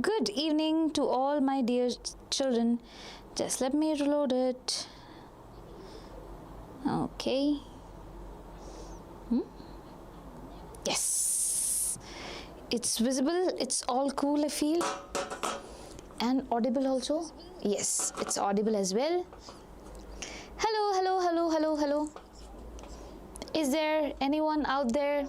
Good evening to all my dear children. Just let me reload it. Okay. Yes. It's visible. It's all cool, I feel. And audible also. Yes, it's audible as well. Hello, hello, hello, hello, hello. Is there anyone out there?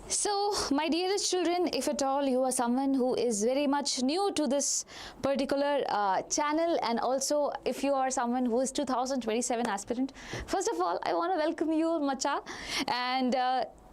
So, my dearest children, if at all you are someone who is very much new to this particular channel, and also if you are someone who is 2027 aspirant, first of all, I want to welcome you, Macha. And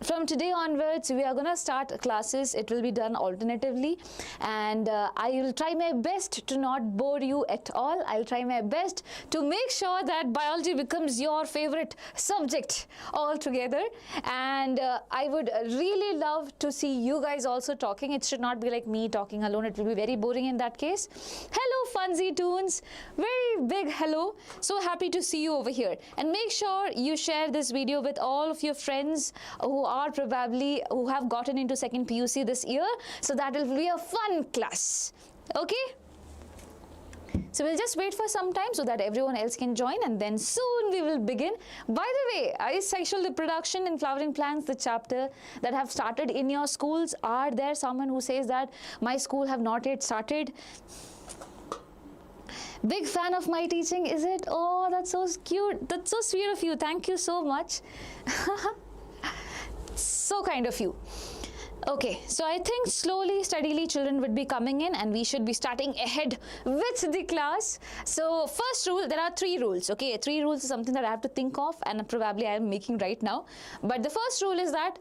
from today onwards, we are going to start classes. It will be done alternatively, and I will try my best to not bore you at all. I'll try my best to make sure that biology becomes your favorite subject altogether. And I would really love to see you guys also talking. It should not be like me talking alone. It will be very boring in that case. Hello, Funsy Toons. Very big hello. So happy to see you over here. And make sure you share this video with all of your friends who have gotten into second PUC this year, so that will be a fun class. Okay, so we'll just wait for some time so that everyone else can join, and then soon we will begin. By the way, is sexual reproduction in flowering plants the chapter that have started in your schools? Are there someone who says that my school have not yet started? Big fan of my teaching, is it? Oh, that's so cute. That's so sweet of you. Thank you so much. So kind of you. Okay, so I think slowly, steadily children would be coming in, and we should be starting ahead with the class. So first rule, there are 3 rules. Okay, 3 rules is something that I have to think of, and probably I am making right now. But the first rule is that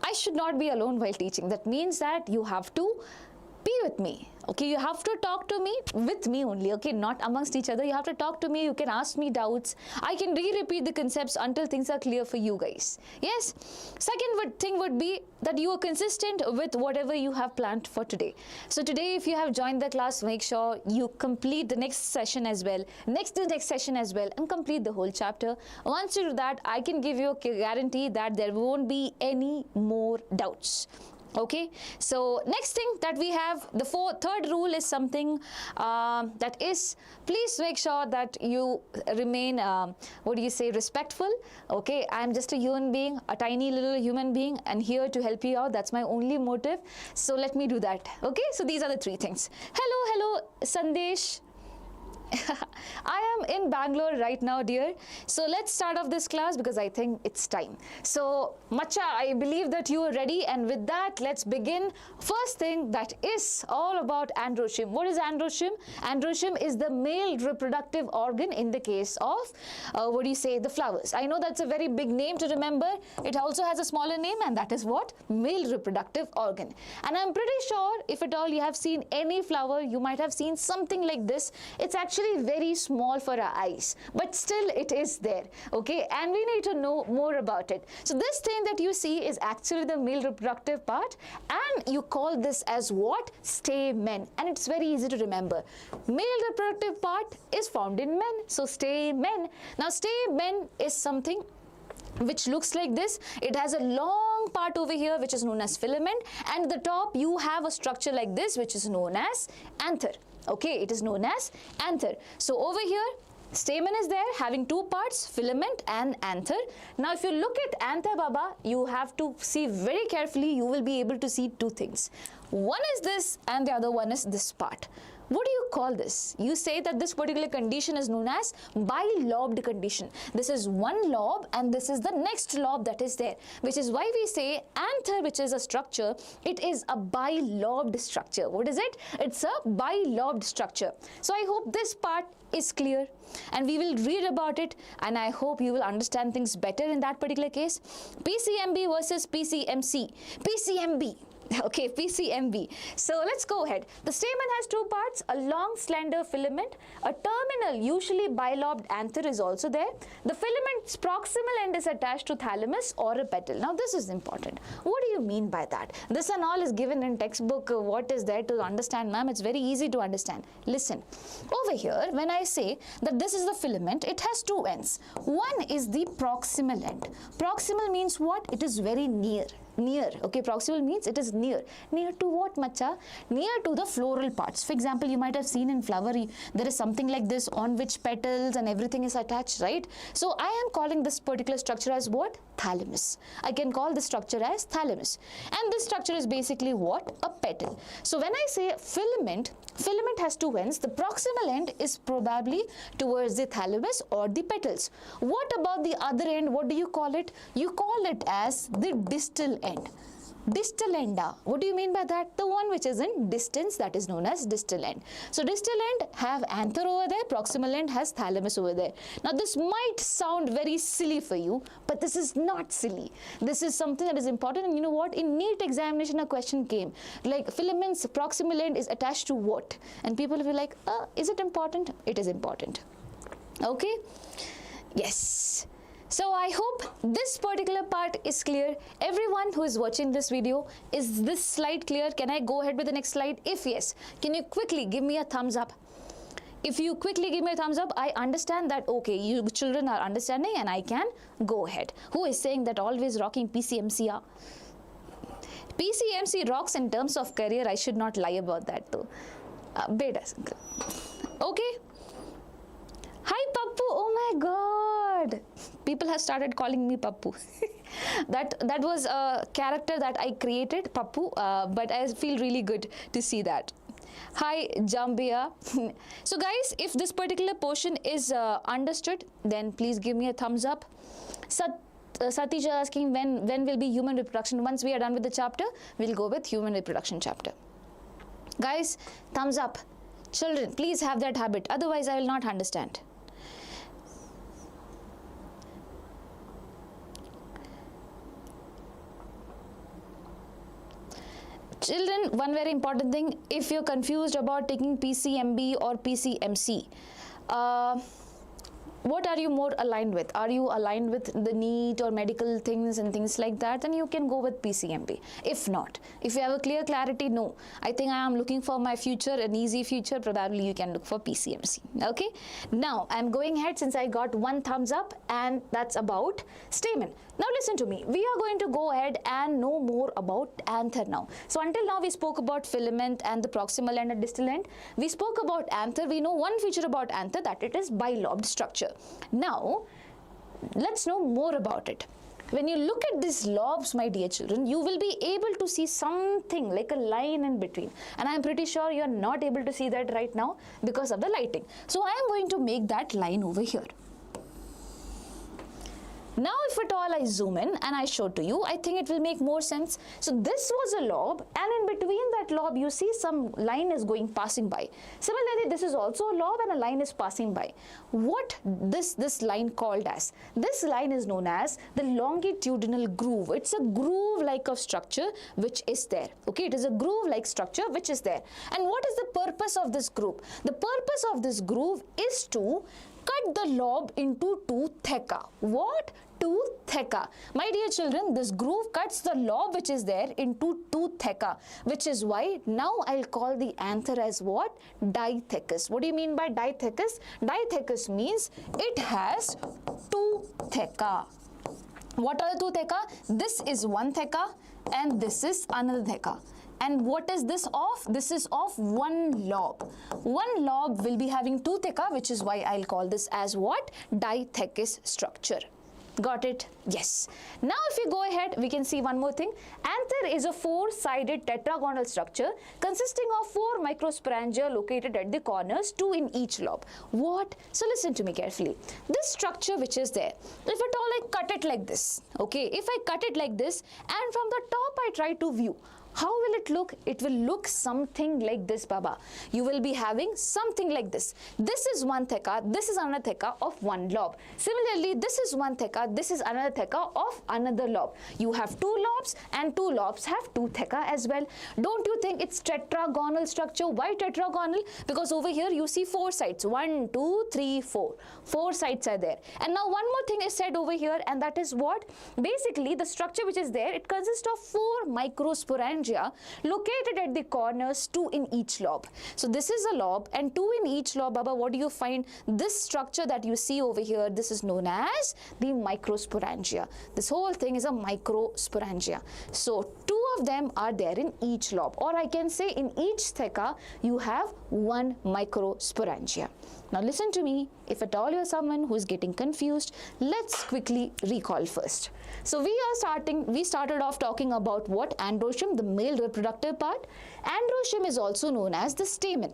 I should not be alone while teaching. That means that you have to be with me. Okay, you have to talk to me with me only. Okay, not amongst each other. You have to talk to me. You can ask me doubts. I can repeat the concepts until things are clear for you guys. Yes. Second thing would be that you are consistent with whatever you have planned for today. So today, if you have joined the class, make sure you complete the next session as well, next session as well, and complete the whole chapter. Once you do that, I can give you a guarantee that there won't be any more doubts. Okay, so next thing that we have, the third rule is something that is, please make sure that you remain, respectful. Okay, I am just a human being, a tiny little human being, and here to help you out. That's my only motive. So let me do that. Okay, so these are the 3 things. Hello, Sandesh. I am in Bangalore right now, dear. So let's start off this class because I think it's time. So Macha, I believe that you are ready, and with that, let's begin. First thing, that is all about androecium. What is androecium? Androecium is the male reproductive organ in the case of, the flowers. I know that's a very big name to remember. It also has a smaller name, and that is what? Male reproductive organ. And I'm pretty sure if at all you have seen any flower, you might have seen something like this. It's actually very small for our eyes, but still it is there. Okay, and we need to know more about it. So this thing that you see is actually the male reproductive part, and you call this as what? Stamen. And it's very easy to remember. Male reproductive part is found in men, so stamen. Now stamen is something which looks like this. It has a long part over here which is known as filament, and at the top you have a structure like this which is known as anther. Okay, it is known as anther. So over here, stamen is there having 2 parts, filament and anther. Now if you look at anther, Baba, you have to see very carefully. You will be able to see 2 things. One is this, and the other one is this part. What do you call this? You say that this particular condition is known as bilobed condition. This is one lobe, and this is the next lobe that is there, which is why we say anther, which is a structure, it is a bilobed structure. What is it? It's a bilobed structure. So I hope this part is clear, and we will read about it, and I hope you will understand things better in that particular case. PCMB versus PCMC. PCMB. Okay, PCMB. So let's go ahead. The stamen has 2 parts, a long slender filament, a terminal, usually bilobed anther is also there. The filament's proximal end is attached to thalamus or a petal. Now this is important. What do you mean by that? This and all is given in textbook. What is there to understand, ma'am? It's very easy to understand. Listen, over here when I say that this is the filament, it has 2 ends. One is the proximal end. Proximal means what? It is very near. near. Okay, proximal means it is near. Near to what, macha? Near to the floral parts. For example, you might have seen in flower, there is something like this on which petals and everything is attached, right? So I am calling this particular structure as what? Thalamus. I can call this structure as thalamus. And this structure is basically what? A petal. So when I say filament, filament has two ends. The proximal end is probably towards the thalamus or the petals. What about the other end? What do you call it? You call it as the distal end. Distal end. What do you mean by that? The one which is in distance, that is known as distal end. So distal end have anther over there, proximal end has thalamus over there. Now this might sound very silly for you, but this is not silly. This is something that is important, and you know what? In NEET examination a question came like filaments proximal end is attached to what? And people will be like, is it important? It is important. Okay? Yes. So I hope this particular part is clear. Everyone who is watching this video, is this slide clear? Can I go ahead with the next slide? If yes, can you quickly give me a thumbs up? If you quickly give me a thumbs up, I understand that, okay, you children are understanding and I can go ahead. Who is saying that always rocking PCMC? PCMC rocks in terms of career. I should not lie about that though. Beta. Okay. Hi Pappu, oh my god. People have started calling me Pappu. that was a character that I created, Pappu, but I feel really good to see that. Hi Jambia. So guys, if this particular portion is understood, then please give me a thumbs up. Satish is asking when will be human reproduction. Once we are done with the chapter, we'll go with human reproduction chapter. Guys, thumbs up. Children, please have that habit, otherwise I will not understand. Children, one very important thing, if you're confused about taking PCMB or PCMC, what are you more aligned with? Are you aligned with the NEET or medical things and things like that? Then you can go with PCMB. If not, if you have a clear clarity, no, I think I am looking for my future, an easy future, probably you can look for PCMC. Okay, now I'm going ahead since I got one thumbs up, and that's about stamen. Now listen to me, we are going to go ahead and know more about anther now. So until now we spoke about filament and the proximal end and distal end. We spoke about anther. We know one feature about anther, that it is bilobed structure. Now let's know more about it. When you look at these lobes, my dear children, you will be able to see something like a line in between, and I'm pretty sure you're not able to see that right now because of the lighting. So I am going to make that line over here. Now if at all I zoom in and I show to you, I think it will make more sense. So this was a lobe, and in between that lobe you see some line is passing by. Similarly, this is also a lobe and a line is passing by. What this line called as? This line is known as the longitudinal groove. It's a groove like of structure which is there. Okay, it is a groove like structure which is there. And what is the purpose of this groove? The purpose of this groove is to cut the lobe into two theca. What? Two theca. My dear children, this groove cuts the lobe which is there into two theca, which is why now I'll call the anther as what? Dithecous. What do you mean by dithecous? Dithecous means it has two theca. What are the two theca? This is one theca and this is another theca. And what is this of? This is of one lobe. One lobe will be having two theca, which is why I'll call this as what? Dithecous structure. Got it? Yes. Now if we go ahead, we can see one more thing. Anther is a four-sided tetragonal structure consisting of four microsporangia located at the corners, two in each lobe. What? So listen to me carefully. This structure which is there, if at all I cut it like this, okay, if I cut it like this and from the top I try to view, how will it look? It will look something like this, Baba. You will be having something like this. This is one theca, this is another theca of one lobe. Similarly, this is one theca, this is another theca of another lobe. You have two lobes and two lobes have two theca as well. Don't you think it's tetragonal structure? Why tetragonal? Because over here you see four sides. 1, 2, 3, 4. Four sides are there. And now one more thing is said over here, and that is what? Basically, the structure which is there, it consists of four microsporangia microsporangia located at the corners, 2 in each lobe. So this is a lobe and 2 in each lobe. Baba, what do you find? This structure that you see over here, this is known as the microsporangia. This whole thing is a microsporangia. So 2 of them are there in each lobe, or I can say in each theca you have 1 microsporangia. Now listen to me, if at all you're someone who is getting confused, let's quickly recall first. So we started off talking about what? Androecium, the male reproductive part. Androecium is also known as the stamen.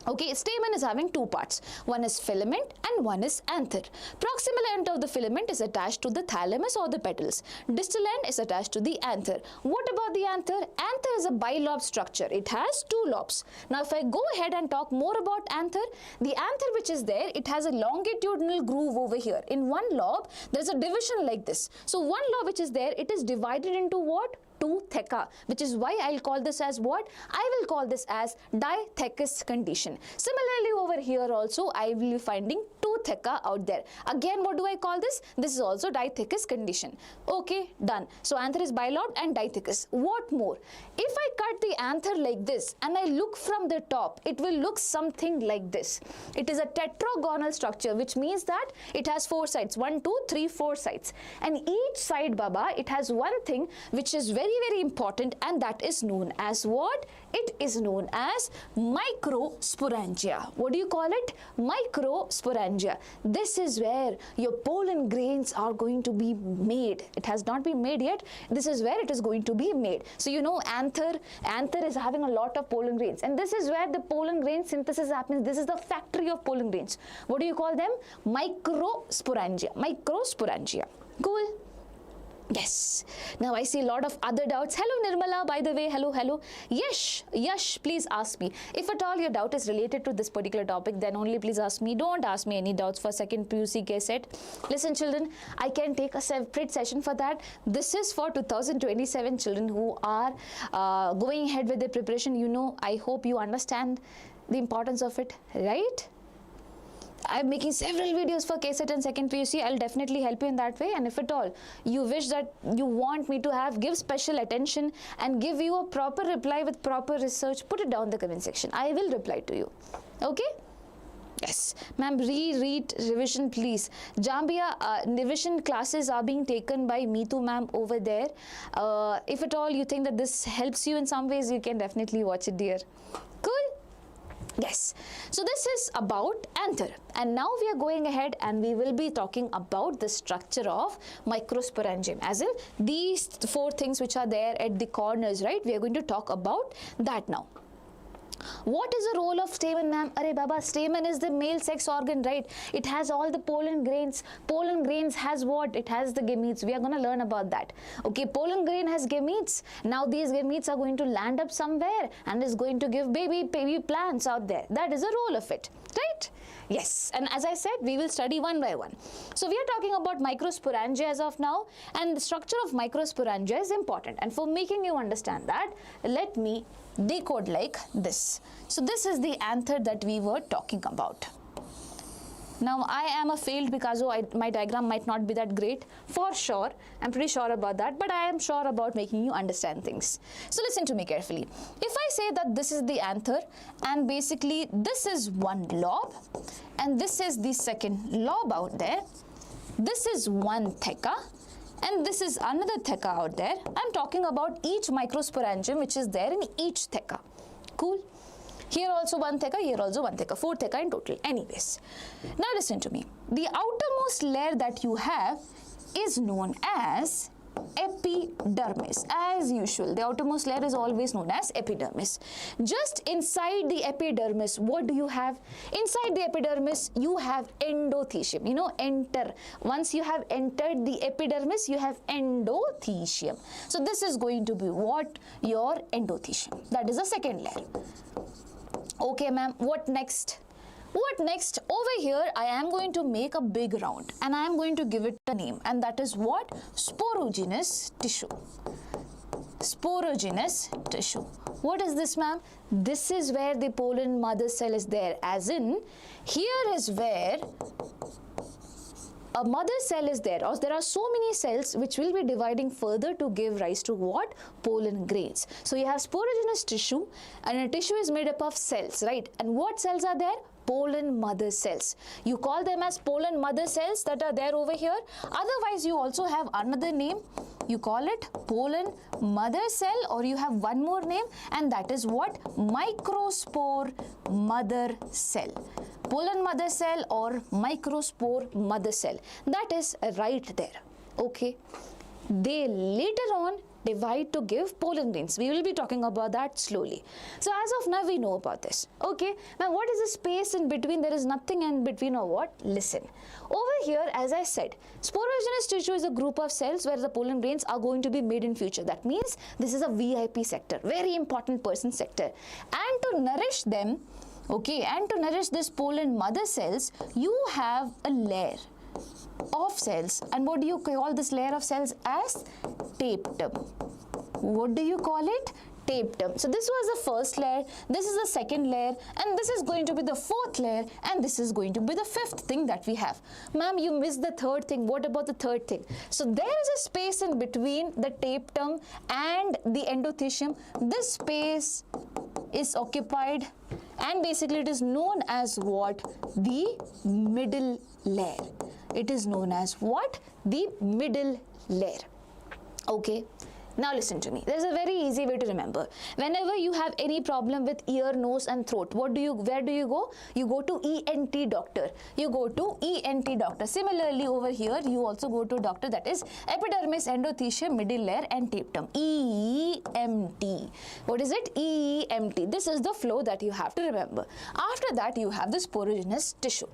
Okay, stamen is having 2 parts. One is filament and one is anther. Proximal end of the filament is attached to the thalamus or the petals. Distal end is attached to the anther. What about the anther? Anther is a bilobe structure. It has 2 lobes. Now if I go ahead and talk more about anther, the anther which is there, it has a longitudinal groove over here. In one lobe, there is a division like this. So one lobe which is there, it is divided into what? 2 theca, which is why I'll call this as what? I will call this as dithecous condition. Similarly over here also I will be finding 2 theca out there. Again, what do I call this? This is also dithecous condition. Okay, done. So anther is bilobed and dithecous. What more? If I cut the anther like this and I look from the top, it will look something like this. It is a tetragonal structure, which means that it has 4 sides. 1, 2, 3, 4 sides. And each side, Baba, it has one thing which is very important, and that is known as what? It is known as microsporangia. What do you call it? Microsporangia. This is where your pollen grains are going to be made. It has not been made yet. This is where it is going to be made. So you know anther is having a lot of pollen grains, and this is where the pollen grain synthesis happens. This is the factory of pollen grains. What do you call them? Microsporangia. Microsporangia. Cool. Yes. Now I see a lot of other doubts. Hello Nirmala, by the way. Hello. Yash, please ask me. If at all your doubt is related to this particular topic, then only please ask me. Don't ask me any doubts for second PUC KCET. Listen children, I can take a separate session for that. This is for 2027 children who are going ahead with their preparation. You know, I hope you understand the importance of it, right? I'm making several videos for KCET and second PUC. I'll definitely help you in that way. And if at all you wish that you want me to give special attention and give you a proper reply with proper research, put it down in the comment section. I will reply to you. Okay? Yes. Ma'am, reread revision please. Jambia, revision classes are being taken by Meetu ma'am over there. If at all you think that this helps you in some ways, you can definitely watch it, dear. Cool? Yes, so this is about anther, and now we are going ahead and we will be talking about the structure of microsporangium, as in these 4 things which are there at the corners, right? We are going to talk about that now. What is the role of stamen, ma'am? Arey Baba, stamen is the male sex organ, right? It has all the pollen grains. Pollen grains has what? It has the gametes. We are going to learn about that. Okay, pollen grain has gametes. Now these gametes are going to land up somewhere and is going to give baby plants out there. That is the role of it, right? Yes, and as I said, we will study one by one. So we are talking about microsporangia as of now, and the structure of microsporangia is important. And for making you understand that, let me decode like this. So this is the anther that we were talking about. Now I am a failed Picasso. My diagram might not be that great, for sure. I'm pretty sure about that, but I am sure about making you understand things. So listen to me carefully. If I say that this is the anther, and basically this is one lobe, and this is the second lobe out there, this is one theca, and this is another theca out there. I'm talking about each microsporangium which is there in each theca. Cool? Here also one theca, here also one theca, 4 theca in total. Anyways, now listen to me. The outermost layer that you have is known as epidermis. As usual, the outermost layer is always known as epidermis. Just inside the epidermis, what do you have? Inside the epidermis, you have endothecium. You know, enter. Once you have entered the epidermis, you have endothecium. So this is going to be what? Your endothecium. That is the second layer. Okay, ma'am, what next? What next? Over here, I am going to make a big round and I am going to give it a name, and that is what? Sporogenous tissue. Sporogenous tissue. What is this, ma'am? This is where the pollen mother cell is there, as in here is where a mother cell is there, or there are so many cells which will be dividing further to give rise to what? Pollen grains. So you have sporogenous tissue, and a tissue is made up of cells, right? And what cells are there? Pollen mother cells. You call them as pollen mother cells that are there over here. Otherwise, you also have another name. You call it pollen mother cell, or you have one more name, and that is what? Microspore mother cell. Pollen mother cell or microspore mother cell. That is right there. Okay. They later on divide to give pollen grains. We will be talking about that slowly. So as of now, we know about this. Okay. Now what is the space in between? There is nothing in between, or what? Listen. Over here, as I said, sporogenous tissue is a group of cells where the pollen grains are going to be made in future. That means this is a VIP sector, very important person sector. And to nourish them, okay, and to nourish this pollen mother cells, you have a layer of cells. And what do you call this layer of cells? As tapetum. What do you call it? Tapetum. So this was the first layer, this is the second layer, and this is going to be the fourth layer, and this is going to be the fifth thing that we have. Ma'am, you missed the third thing. What about the third thing? So there is a space in between the tapetum and the endothecium. This space is occupied, and basically it is known as what? The middle layer. It is known as what? The middle layer. Okay. Now listen to me. There's a very easy way to remember. Whenever you have any problem with ear, nose and throat, where do you go? You go to ENT doctor. You go to ENT doctor. Similarly over here, you also go to doctor, that is epidermis, endothecium, middle layer and tapetum. EMT. What is it? EMT. This is the flow that you have to remember. After that, you have the sporogenous tissue.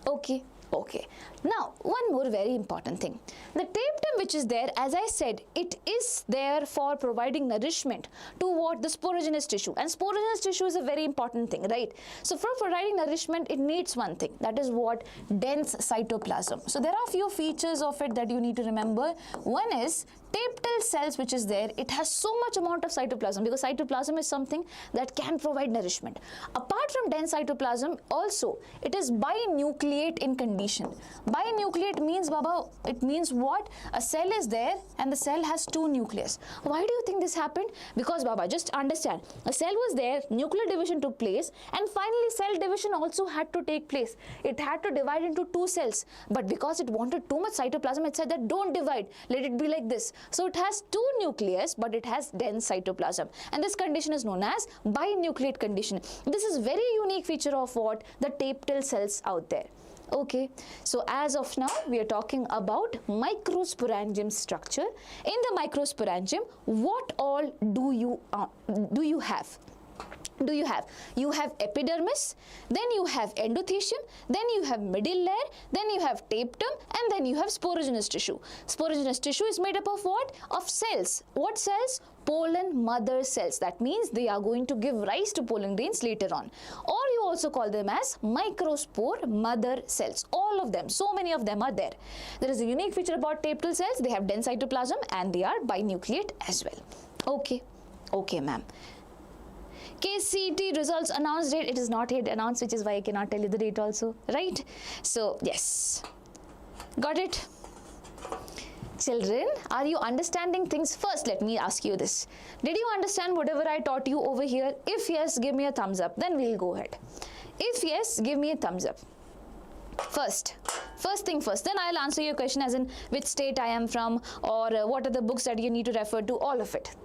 Okay. Okay. Now, one more very important thing. The tapetum which is there, as I said, it is there for providing nourishment to what? The sporogenous tissue. And sporogenous tissue is a very important thing, right? So, for providing nourishment, it needs one thing. That is what? Dense cytoplasm. So, there are a few features of it that you need to remember. One is tapetal cells which is there, it has so much amount of cytoplasm, because cytoplasm is something that can provide nourishment. Apart from dense cytoplasm, also it is binucleate in condition. Binucleate means, Baba, it means what? A cell is there and the cell has two nucleus. Why do you think this happened? Because, Baba, just understand, a cell was there, nuclear division took place, and finally cell division also had to take place. It had to divide into two cells, but because it wanted too much cytoplasm, it said that don't divide, let it be like this. So it has two nucleus, but it has dense cytoplasm, and this condition is known as binucleate condition. This is very unique feature of what? The tapetal cells out there. Okay, so as of now, we are talking about microsporangium structure. In the microsporangium, what all do you have? You have epidermis, then you have endothecium, then you have middle layer, then you have tapetum, and then you have sporogenous tissue. Sporogenous tissue is made up of what? Of cells. What cells? Pollen mother cells. That means they are going to give rise to pollen grains later on. Or you also call them as microspore mother cells. All of them, so many of them are there. There is a unique feature about tapetal cells. They have dense cytoplasm and they are binucleate as well. Okay. Okay, ma'am. KCET results announced date, it is not yet announced, which is why I cannot tell you the date also, right? So, yes. Got it? Children, are you understanding things? First, let me ask you this. Did you understand whatever I taught you over here? If yes, give me a thumbs up, then we'll go ahead. If yes, give me a thumbs up. First thing first, then I'll answer your question as in which state I am from, or what are the books that you need to refer to, all of it.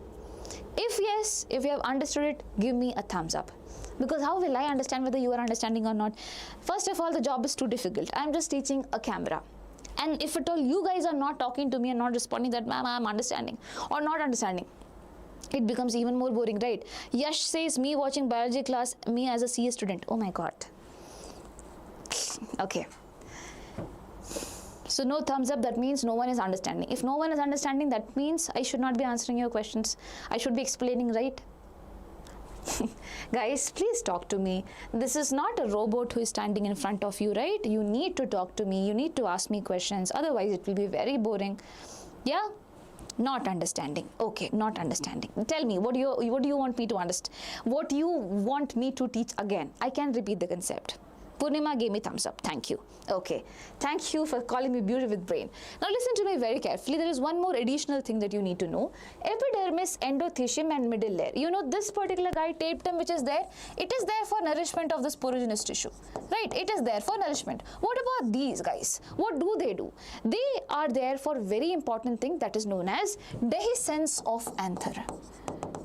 If yes, if you have understood it, give me a thumbs up. Because how will I understand whether you are understanding or not? First of all, the job is too difficult. I'm just teaching a camera. And if at all you guys are not talking to me and not responding that, ma'am, I'm understanding or not understanding, it becomes even more boring, right? Yash says, me watching biology class, me as a CS student. Oh my God. Okay. So no thumbs up, that means no one is understanding. If no one is understanding, that means I should not be answering your questions. I should be explaining, right? Guys, please talk to me. This is not a robot who is standing in front of you, right? You need to talk to me. You need to ask me questions. Otherwise, it will be very boring. Yeah? Not understanding. Okay, not understanding. Tell me, what do you want me to understand? What you want me to teach again? I can repeat the concept. Purnima gave me thumbs up. Thank you. Okay. Thank you for calling me beauty with brain. Now listen to me very carefully. There is one more additional thing that you need to know. Epidermis, endothecium and middle layer. You know this particular guy, tapetum, which is there, it is there for nourishment of the sporogenous tissue. Right? It is there for nourishment. What about these guys? What do? They are there for very important thing that is known as dehiscence of anther.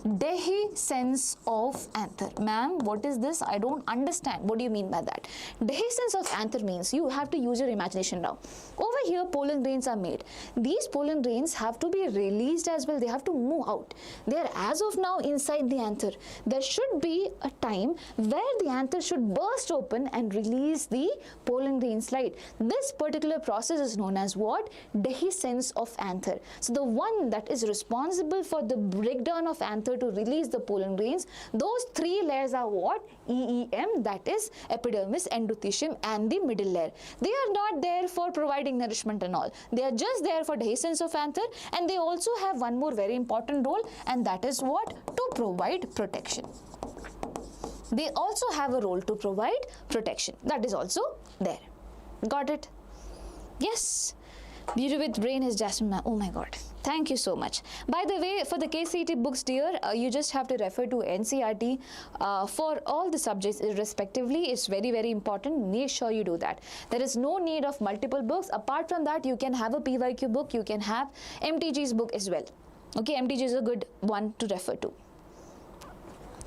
Dehiscence of anther. Ma'am, what is this? I don't understand. What do you mean by that? Dehiscence of anther means you have to use your imagination now. Over here, pollen grains are made. These pollen grains have to be released as well. They have to move out. They are as of now inside the anther. There should be a time where the anther should burst open and release the pollen grains, right? This particular process is known as what? Dehiscence of anther. So the one that is responsible for the breakdown of anther to release the pollen grains, those three layers are what? EEM, that is epidermis, endothecium and the middle layer. They are not there for providing nourishment and all. They are just there for dehiscence of anther, and they also have one more very important role, and that is what? To provide protection. They also have a role to provide protection. That is also there. Got it? Yes. Beauty with brain is Jasmine. Oh my God. Thank you so much. By the way, for the KCET books, dear, you just have to refer to NCERT for all the subjects respectively. It's very, very important. Make sure you do that. There is no need of multiple books. Apart from that, you can have a PYQ book. You can have MTG's book as well. Okay, MTG is a good one to refer to.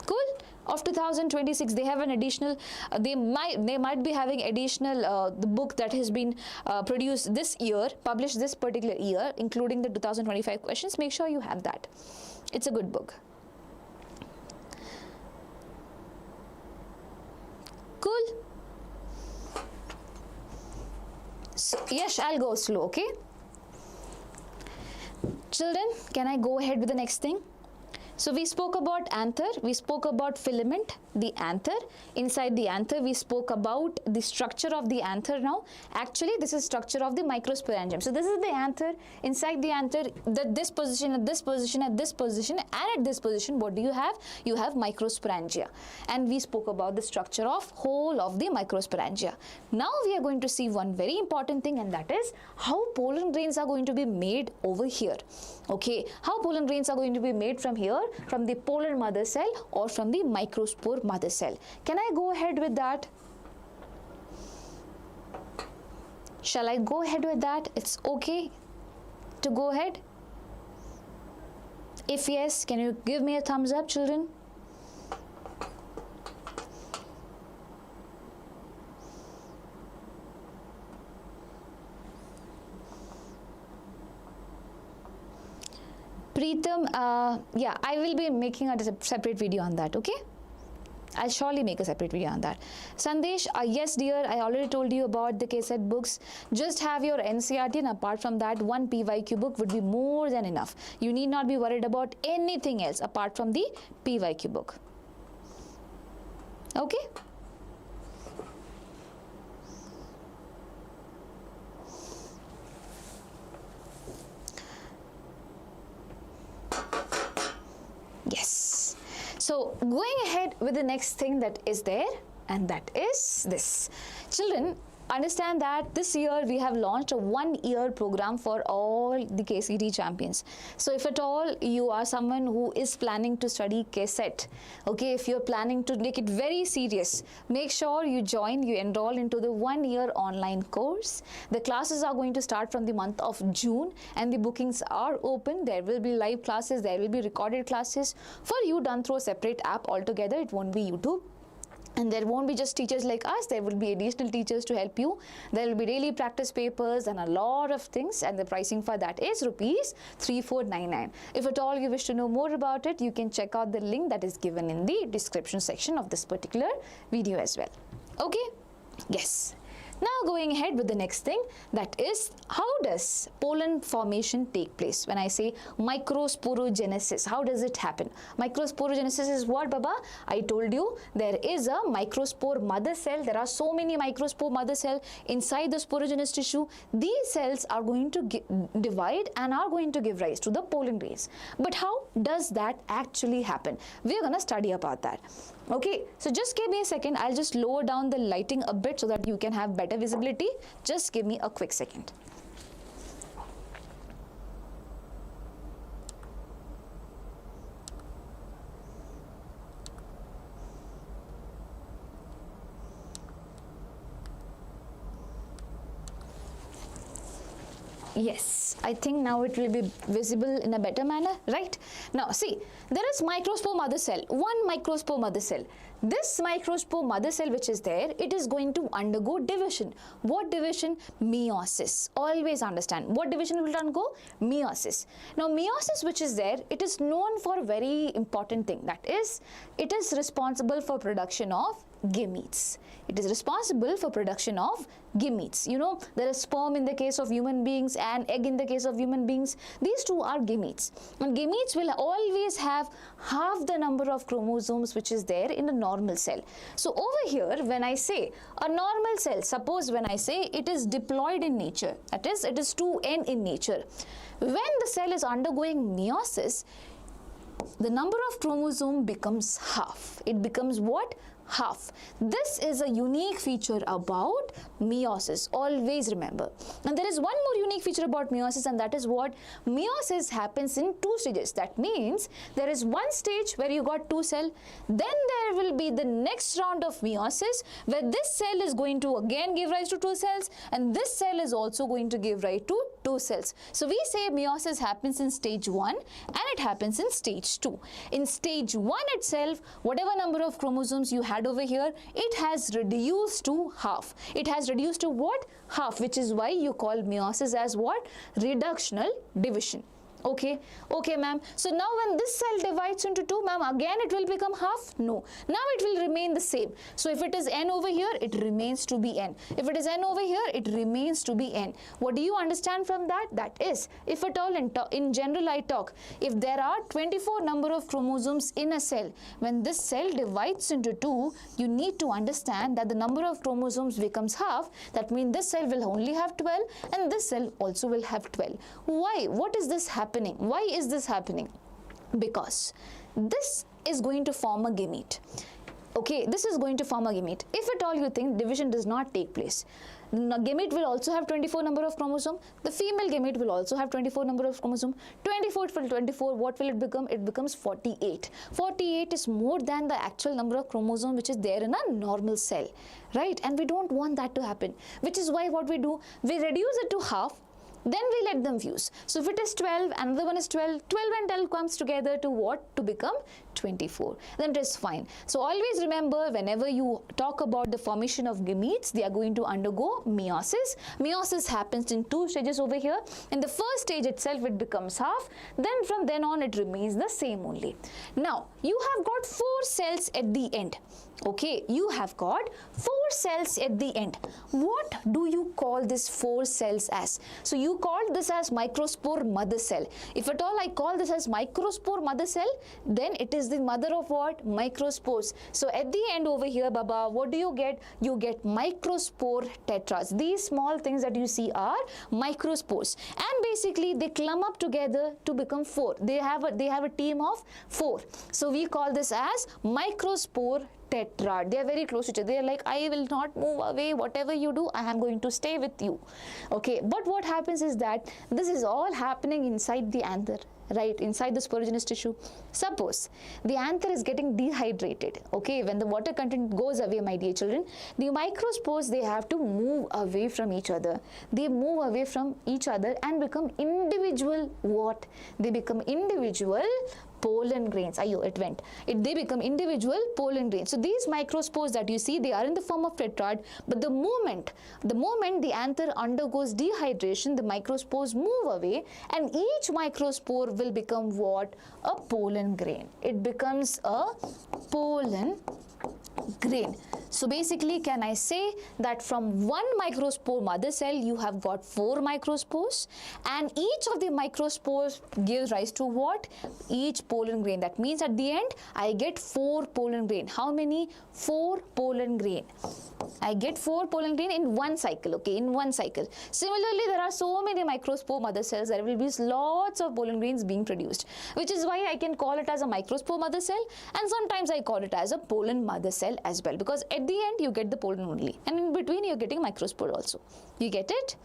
Cool. Of 2026, they have an additional, they might be having additional the book that has been produced this year, published this particular year, including the 2025 questions. Make sure you have that. It's a good book. Cool. So, yes, I'll go slow, okay? Children, can I go ahead with the next thing? So we spoke about anther, we spoke about filament, the anther. Inside the anther, we spoke about the structure of the anther now. Actually, this is structure of the microsporangium. So this is the anther. Inside the anther, this position, at this position, at this position, and at this position, what do you have? You have microsporangia. And we spoke about the structure of whole of the microsporangia. Now we are going to see one very important thing, and that is how pollen grains are going to be made over here. Okay, how pollen grains are going to be made from here, from the pollen mother cell or from the microspore mother cell. Can I go ahead with that? Shall I go ahead with that? It's okay to go ahead? If yes, can you give me a thumbs up, children? Preetham, yeah, I will be making a separate video on that, okay? I'll surely make a separate video on that. Sandesh, yes dear, I already told you about the KCET books. Just have your NCERT, and apart from that, one PYQ book would be more than enough. You need not be worried about anything else apart from the PYQ book. Okay? Yes. So going ahead with the next thing that is there, and that is this. Children, understand that this year we have launched a 1-year program for all the KCET champions. So if at all you are someone who is planning to study KCET, okay, if you're planning to make it very serious, make sure you enroll into the 1-year online course. The classes are going to start from the month of June, and the bookings are open. There will be live classes, there will be recorded classes for you done through a separate app altogether. It won't be YouTube. And there won't be just teachers like us, there will be additional teachers to help you. There will be daily practice papers and a lot of things, and the pricing for that is rupees 3499. If at all you wish to know more about it, you can check out the link that is given in the description section of this particular video as well. Okay? Yes. Now going ahead with the next thing, that is, how does pollen formation take place? When I say microsporogenesis, how does it happen? Microsporogenesis is what, Baba? I told you there is a microspore mother cell. There are so many microspore mother cell inside the sporogenous tissue. These cells are going to divide and are going to give rise to the pollen grains. But how does that actually happen? We are going to study about that. Okay, so just give me a second. I'll just lower down the lighting a bit so that you can have better visibility. Just give me a quick second. Yes, I think now it will be visible in a better manner, right? Now see, there is microspore mother cell, one microspore mother cell. This microspore mother cell which is there, it is going to undergo division. What division? Meiosis. Always understand. What division will it undergo? Meiosis. Now meiosis which is there, it is known for a very important thing. That is, it is responsible for production of gametes. It is responsible for production of gametes. You know, there is sperm in the case of human beings and egg in the case of human beings. These two are gametes. And gametes will always have half the number of chromosomes which is there in a normal cell. So over here, when I say a normal cell, suppose when I say it is diploid in nature, that is, it is 2n in nature. When the cell is undergoing meiosis, the number of chromosome becomes half. It becomes what? Half. This is a unique feature about meiosis. Always remember. And there is one more unique feature about meiosis, and that is what? Meiosis happens in two stages. That means there is one stage where you got two cells, then there will be the next round of meiosis where this cell is going to again give rise to two cells, and this cell is also going to give rise to two cells. So we say meiosis happens in stage 1 and it happens in stage 2. In stage 1 itself, whatever number of chromosomes you had over here, it has reduced to half. It has reduced to what? Half, which is why you call meiosis as what? Reductional division. Okay, okay ma'am. So now when this cell divides into two, ma'am, again it will become half? No. Now it will remain the same. So if it is n over here, it remains to be n. If it is n over here, it remains to be n. What do you understand from that? That is, if at all in general I talk, if there are 24 number of chromosomes in a cell, when this cell divides into two, you need to understand that the number of chromosomes becomes half. That means this cell will only have 12 and this cell also will have 12. Why? What is this happening? Why is this happening? Because this is going to form a gamete. Okay, this is going to form a gamete. If at all you think division does not take place, the gamete will also have 24 number of chromosome. The female gamete will also have 24 number of chromosome. 24 for 24, what will it become? It becomes 48. 48 is more than the actual number of chromosomes which is there in a normal cell, right? And we don't want that to happen, which is why what we do, we reduce it to half. Then we let them fuse. So if it is 12, another one is 12, 12 and 12 comes together to what? To become 24. Then it is fine. So always remember, whenever you talk about the formation of gametes, they are going to undergo meiosis. Meiosis happens in two stages over here. In the first stage itself, it becomes half. Then from then on, it remains the same only. Now, you have got 4 cells at the end. Okay, you have got 4 cells at the end. What do you call this 4 cells as? So you call this as microspore mother cell. If at all I call this as microspore mother cell, then it is the mother of what? Microspores. So at the end over here, Baba, what do you get? You get microspore tetras. These small things that you see are microspores, and basically they clump up together to become 4. They have a team of 4. So we call this as microspore tetrad. They are very close to each other. They are like, I will not move away. Whatever you do, I am going to stay with you. Okay, but what happens is that this is all happening inside the anther, right, inside the sporogenous tissue. Suppose the anther is getting dehydrated. Okay, when the water content goes away, my dear children, the microspores, they have to move away from each other. They move away from each other and become individual what? They become individual pollen grains. They become individual pollen grains. So these microspores that you see, they are in the form of tetrad, but the moment the anther undergoes dehydration, the microspores move away, and each microspore will become what? A pollen grain. It becomes a pollen grain. So basically, can I say that from one microspore mother cell, you have got 4 microspores, and each of the microspores gives rise to what? Each pollen grain. That means at the end, I get 4 pollen grain. How many? 4 pollen grain. I get 4 pollen grain in one cycle, okay, in one cycle. Similarly, there are so many microspore mother cells, there will be lots of pollen grains being produced, which is why I can call it as a microspore mother cell, and sometimes I call it as a pollen mother cell as well, because at the end you get the pollen only, and in between you're getting microspore also. You get it?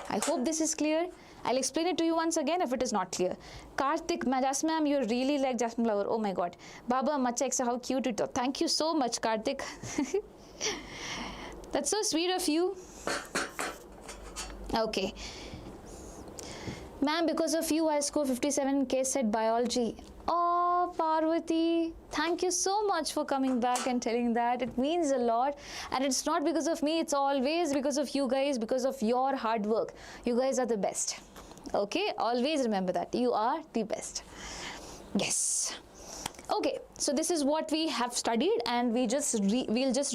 I hope this is clear. I'll explain it to you once again if it is not clear. Karthik, Jasmine, ma'am, you really like jasmine flower. Oh my god. Baba, Macha Extra, how cute it is. Thank you so much, Karthik. That's so sweet of you. Okay. Ma'am, because of you, I scored 57 KCET Biology. Oh, Parvati, thank you so much for coming back and telling that. It means a lot, and it's not because of me, it's always because of you guys, because of your hard work. You guys are the best. Okay, always remember that. You are the best. Yes. Okay, so this is what we have studied, and we'll just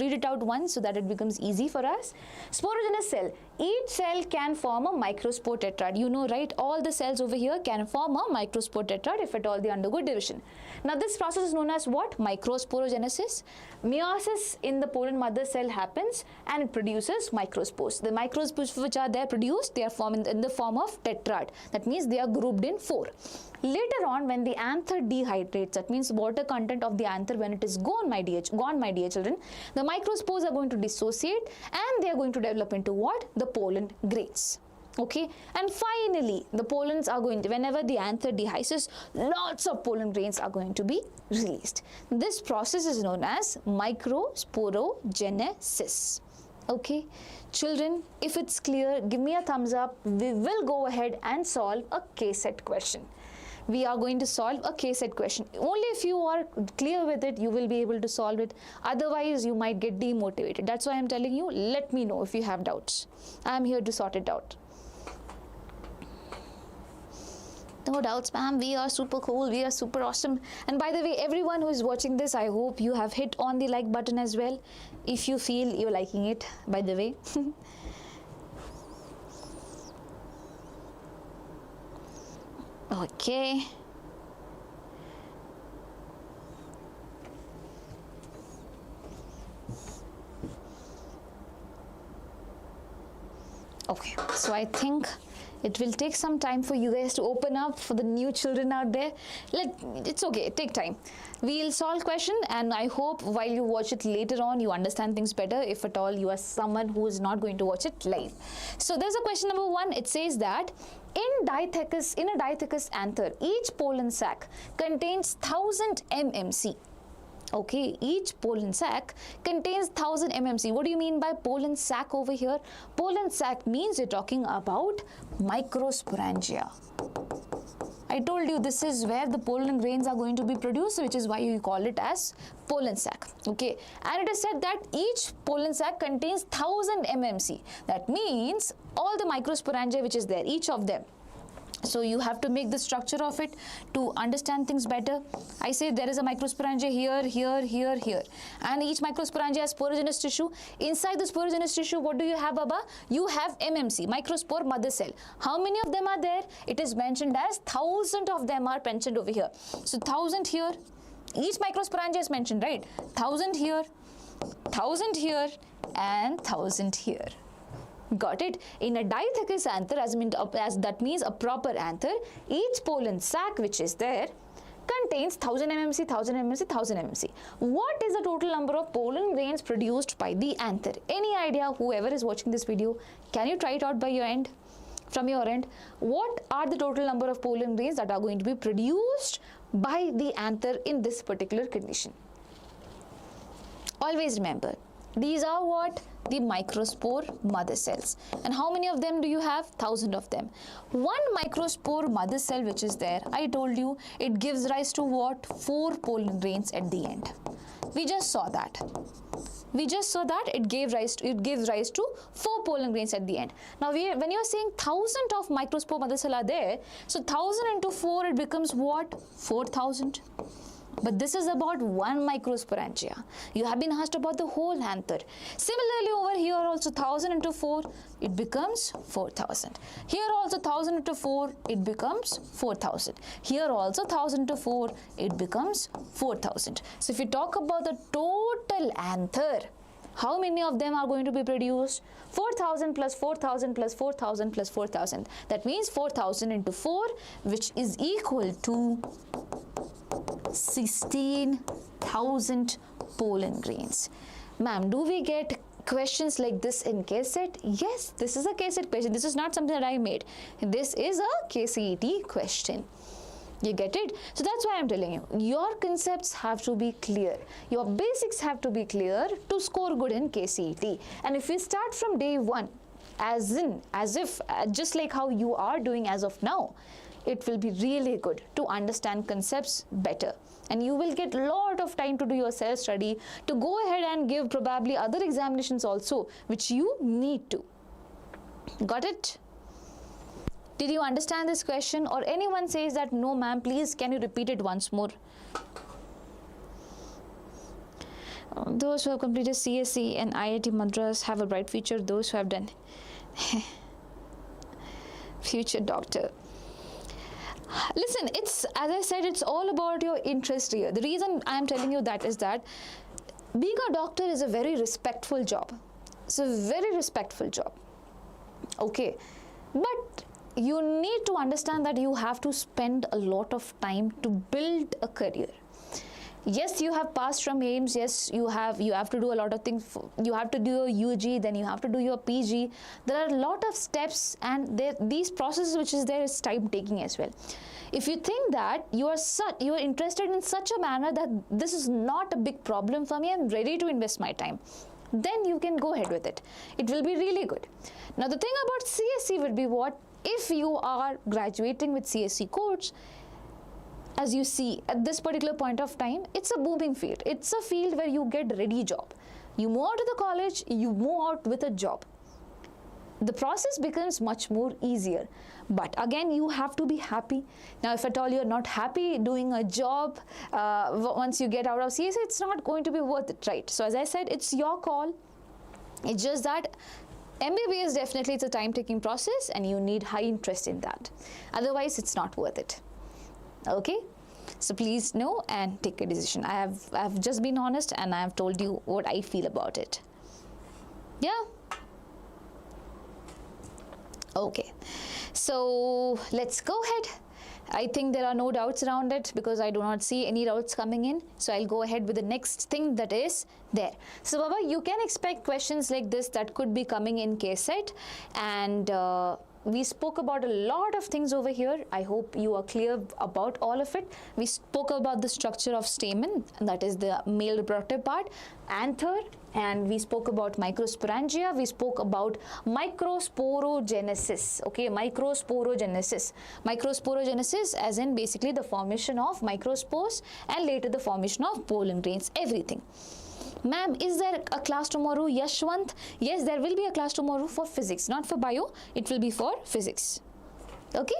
read it out once so that it becomes easy for us. Sporogenous cell. Each cell can form a microspore tetrad. You know, right? All the cells over here can form a microspore tetrad if at all they undergo division. Now, this process is known as what? Microsporogenesis. Meiosis in the pollen mother cell happens, and it produces microspores. The microspores which are there produced, they are formed in the form of tetrad. That means they are grouped in 4. Later on, when the anther dehydrates, that means water content of the anther, when it is gone, my dear children, the microspores are going to dissociate, and they are going to develop into what? The pollen grains. Okay, and finally, the pollens are going to, whenever the anther dehydrates, lots of pollen grains are going to be released. This process is known as microsporogenesis. Okay, children, if it's clear, give me a thumbs up. We will go ahead and solve a KCET question. We are going to solve a KCET question. Only if you are clear with it, you will be able to solve it. Otherwise, you might get demotivated. That's why I'm telling you, let me know if you have doubts. I'm here to sort it out. No doubts, ma'am. We are super cool. We are super awesome. And by the way, everyone who is watching this, I hope you have hit on the like button as well, if you feel you're liking it, by the way. Okay. Okay, so I think it will take some time for you guys to open up for the new children out there. It's okay, take time. We'll solve question, and I hope while you watch it later on, you understand things better, if at all you are someone who is not going to watch it live. So there's a question number 1. It says that in a dithecous anther, each pollen sac contains 1000 mmC. Okay, each pollen sac contains 1000 mmC. What do you mean by pollen sac over here? Pollen sac means you're talking about microsporangia. I told you this is where the pollen grains are going to be produced, which is why you call it as pollen sac. Okay, and it is said that each pollen sac contains 1000 mmC. That means all the microsporangia which is there, each of them. So you have to make the structure of it to understand things better. I say there is a microsporangia here, here, here, here, and each microsporangia has sporogenous tissue. Inside the sporogenous tissue, what do you have, Baba? You have MMC, microspore mother cell. How many of them are there? It is mentioned as 1000 of them are mentioned over here. So 1000 here, each microsporangia is mentioned, right? 1000 here, 1000 here, and 1000 here. Got it? In a dithecous anther, as that means a proper anther, each pollen sac which is there contains 1000 mmC, 1000 mmC, 1000 mmC. What is the total number of pollen grains produced by the anther? Any idea, whoever is watching this video? Can you try it out by your end? From your end, what are the total number of pollen grains that are going to be produced by the anther in this particular condition? Always remember, these are what? The microspore mother cells. And how many of them do you have? 1000 of them. One microspore mother cell which is there, I told you, it gives rise to what? 4 pollen grains at the end. We just saw that. It gives rise to 4 pollen grains at the end. Now, when you are saying 1000 of microspore mother cell are there, so 1000 into 4, it becomes what? 4000. But this is about one microsporangia. You have been asked about the whole anther. Similarly, over here also 1000 into 4, it becomes 4000. Here also 1000 into 4, it becomes 4000. Here also 1000 into 4, it becomes 4000. So if you talk about the total anther, How many of them are going to be produced? 4,000 plus 4,000 plus 4,000 plus 4,000. That means 4,000 into 4, which is equal to 16,000 pollen grains. Ma'am, do we get questions like this in KCET? Yes, this is a KCET question. This is not something that I made. This is a KCET question. You get it? So that's why I'm telling you, your concepts have to be clear. Your basics have to be clear to score good in KCET. And if you start from day one, as if just like how you are doing as of now, it will be really good to understand concepts better. And you will get a lot of time to do your self-study, to go ahead and give probably other examinations also, which you need to. Got it? Did you understand this question? Or anyone says that, no ma'am, please can you repeat it once more? Those who have completed CSE and IIT Madras have a bright future. Those who have done future doctor. Listen, it's, as I said, it's all about your interest here. The reason I am telling you that is that being a doctor is a very respectful job. It's a very respectful job. Okay, but you need to understand that you have to spend a lot of time to build a career. Yes, you have passed from AIMS. Yes, you have to do a lot of things. You have to do your UG, then you have to do your PG. There are a lot of steps, and these processes which is there is time taking as well. If you think that you are interested in such a manner that this is not a big problem for me, I'm ready to invest my time, then you can go ahead with it. It will be really good. Now the thing about CSE would be what? If you are graduating with CSE course, as you see at this particular point of time, it's a booming field. It's a field where you get ready job. You move out of the college, you move out with a job. The process becomes much more easier. But again, you have to be happy. Now, if at all you're not happy doing a job, once you get out of CSE, it's not going to be worth it, right? So as I said, it's your call. It's just that MBBS definitely it's a time-taking process and you need high interest in that. Otherwise, it's not worth it. Okay, so please know and take a decision. I have just been honest and I have told you what I feel about it. Yeah. Okay, so let's go ahead. I think there are no doubts around it because I do not see any doubts coming in. So I'll go ahead with the next thing that is there. So Baba, you can expect questions like this that could be coming in KCET, and we spoke about a lot of things over here. I hope you are clear about all of it. We spoke about the structure of stamen, and that is the male reproductive part, anther, and we spoke about microsporangia. We spoke about microsporogenesis. Okay, microsporogenesis. Microsporogenesis as in basically the formation of microspores and later the formation of pollen grains, everything. Ma'am, is there a class tomorrow, Yashwant? Yes, there will be a class tomorrow for physics, not for bio. It will be for physics. Okay?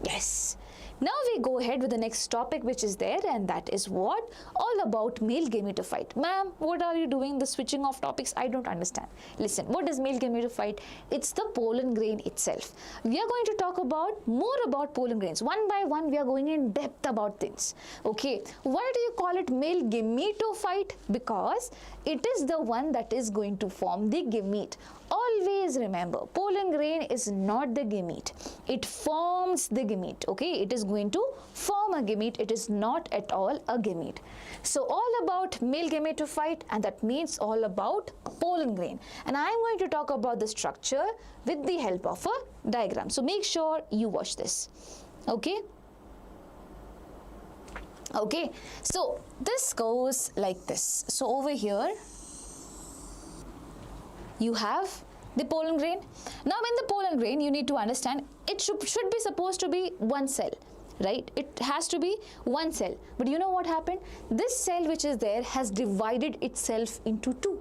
Yes. Now we go ahead with the next topic which is there, and that is what? All about male gametophyte. Ma'am, what are you doing? The switching of topics, I don't understand. Listen, what is male gametophyte? It's the pollen grain itself. We are going to talk about more about pollen grains. One by one, we are going in depth about things. Okay, why do you call it male gametophyte? Because it is the one that is going to form the gamete. Always remember, pollen grain is not the gamete. It forms the gamete. Okay, it is going to form a gamete. It is not at all a gamete. So all about male gametophyte, and that means all about pollen grain. And I am going to talk about the structure with the help of a diagram. So make sure you watch this. Okay. Okay, so this goes like this. So over here, you have the pollen grain. Now in the pollen grain, you need to understand it should be supposed to be one cell, right? It has to be one cell. But you know what happened? This cell which is there has divided itself into two.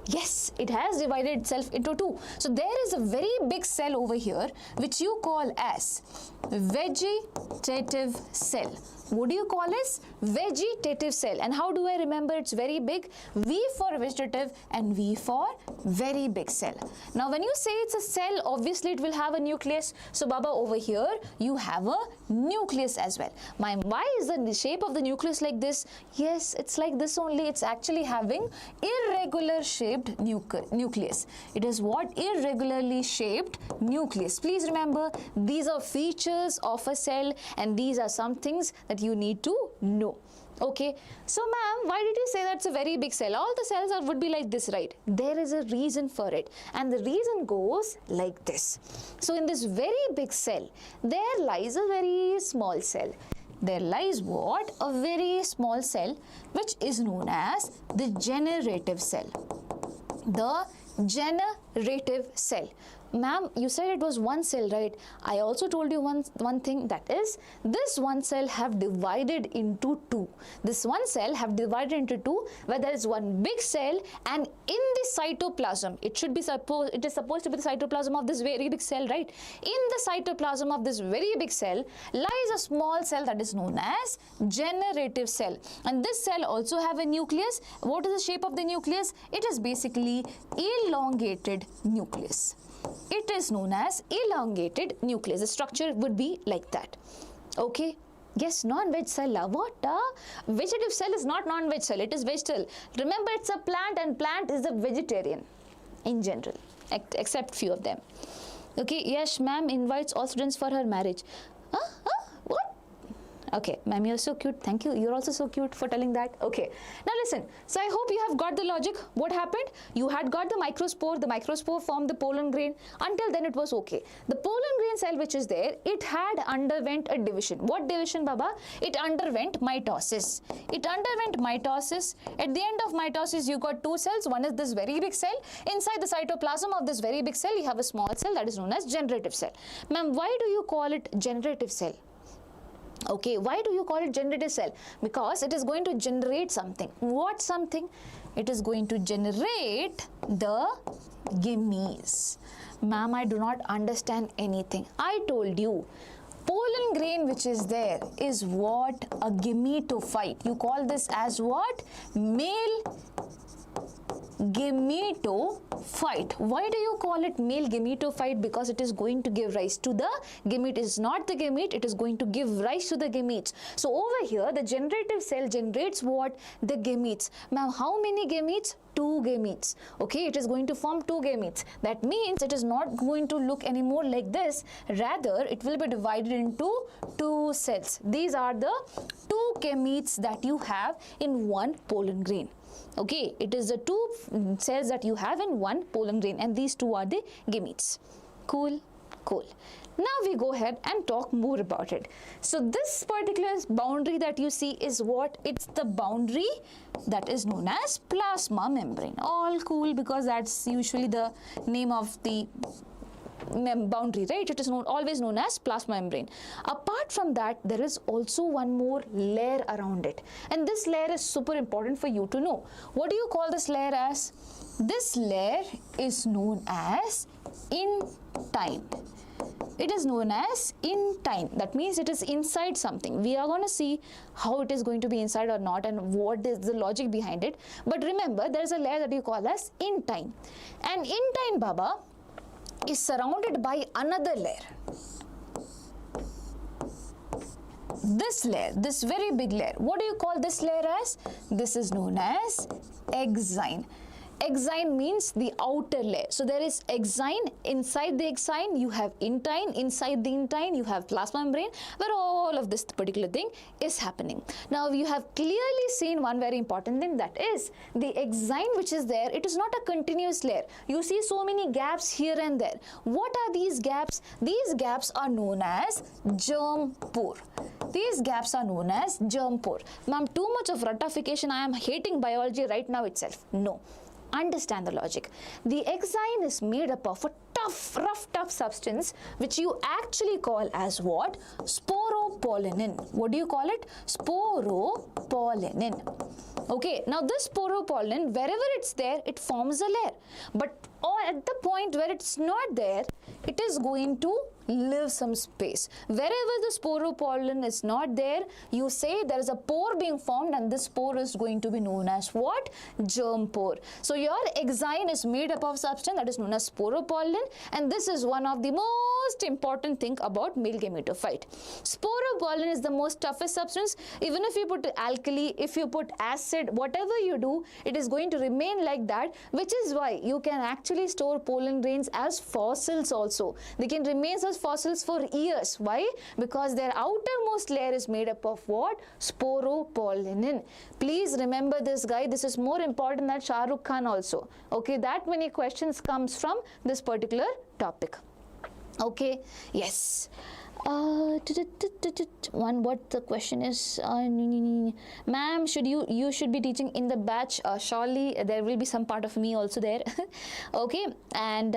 Yes, it has divided itself into two. So there is a very big cell over here which you call as vegetative cell. What do you call as vegetative cell? And how do I remember it's very big? V for vegetative and V for very big cell. Now when you say it's a cell, obviously it will have a nucleus. So Baba, over here you have a nucleus as well. Why is the shape of the nucleus like this? Yes, it's like this only. It's actually having irregular shape shaped nucleus. It is what? Irregularly shaped nucleus. Please remember, these are features of a cell and these are some things that you need to know. Okay, so ma'am, why did you say that's a very big cell? All the cells would be like this, right? There is a reason for it, and the reason goes like this. So in this very big cell, there lies a very small cell. There lies what? A very small cell, which is known as the generative cell. The generative cell. Ma'am, you said it was one cell, right? I also told you one thing, that is, this one cell have divided into two. This one cell have divided into two, where there is one big cell, and in the cytoplasm, it is supposed to be the cytoplasm of this very big cell, right? In the cytoplasm of this very big cell lies a small cell that is known as generative cell. And this cell also have a nucleus. What is the shape of the nucleus? It is basically elongated nucleus. It is known as elongated nucleus. The structure would be like that. Okay. Yes, non-veg cell. What? Vegetative cell is not non-veg cell. It is vegetable. Remember, it's a plant, and plant is a vegetarian in general, except few of them. Okay. Yes, ma'am invites all students for her marriage. What? Okay, ma'am, you're so cute. Thank you. You're also so cute for telling that. Okay. Now listen. So I hope you have got the logic. What happened? You had got the microspore. The microspore formed the pollen grain. Until then it was okay. The pollen grain cell which is there, it had underwent a division. What division, Baba? It underwent mitosis. It underwent mitosis. At the end of mitosis, you got two cells. One is this very big cell. Inside the cytoplasm of this very big cell, you have a small cell that is known as generative cell. Ma'am, why do you call it generative cell? Okay, why do you call it generative cell? Because it is going to generate something. What something? It is going to generate the gametes. Ma'am, I do not understand anything. I told you, pollen grain which is there is what? A gametophyte. You call this as what? Male gametophyte. Why do you call it male gametophyte? Because it is going to give rise to the gamete. It is not the gamete, it is going to give rise to the gametes. So over here, the generative cell generates what? The gametes. Now, how many gametes? Two gametes. Okay, it is going to form two gametes. That means it is not going to look anymore like this. Rather, it will be divided into two cells. These are the two gametes that you have in one pollen grain. Okay, it is the two cells that you have in one pollen grain, and these two are the gametes. Cool, cool. Now we go ahead and talk more about it. So this particular boundary that you see is what? It's the boundary that is known as plasma membrane. All cool, because that's usually the name of the boundary, right? It is always known as plasma membrane. Apart from that, there is also one more layer around it, and this layer is super important for you to know. What do you call this layer as? This layer is known as intine. It is known as intine. That means it is inside something. We are going to see how it is going to be inside or not, and what is the logic behind it. But remember, there is a layer that you call as intine, and intine, Baba, is surrounded by another layer. This layer, this very big layer, what do you call this layer as? This is known as exine. Exine means the outer layer. So there is exine. Inside the exine you have intine. Inside the intine you have plasma membrane, where all of this particular thing is happening. Now you have clearly seen one very important thing, that is the exine which is there, it is not a continuous layer. You see so many gaps here and there. What are these gaps? These gaps are known as germ pore. These gaps are known as germ pore. Ma'am, too much of ratification. I am hating biology right now itself. No. Understand the logic. The exine is made up of a rough substance which you actually call as what? Sporopollenin. What do you call it? Sporopollenin. Okay, now this sporopollenin, wherever it's there, it forms a layer. But at the point where it's not there, it is going to leave some space. Wherever the sporopollen is not there, you say there is a pore being formed, and this pore is going to be known as what? Germ pore. So your exine is made up of substance that is known as sporopollen, and this is one of the most important thing about male gametophyte. Sporopollen is the most toughest substance. Even if you put alkali, if you put acid, whatever you do, it is going to remain like that, which is why you can actually store pollen grains as fossils also. They can remain as fossils for years. Why? Because their outermost layer is made up of what? Sporopollen. Please remember this, guy. This is more important than Shah Rukh Khan also. Okay, that many questions comes from this particular topic. Okay, yes. What the question is, ma'am, you should be teaching in the batch. Surely there will be some part of me also there. Okay, and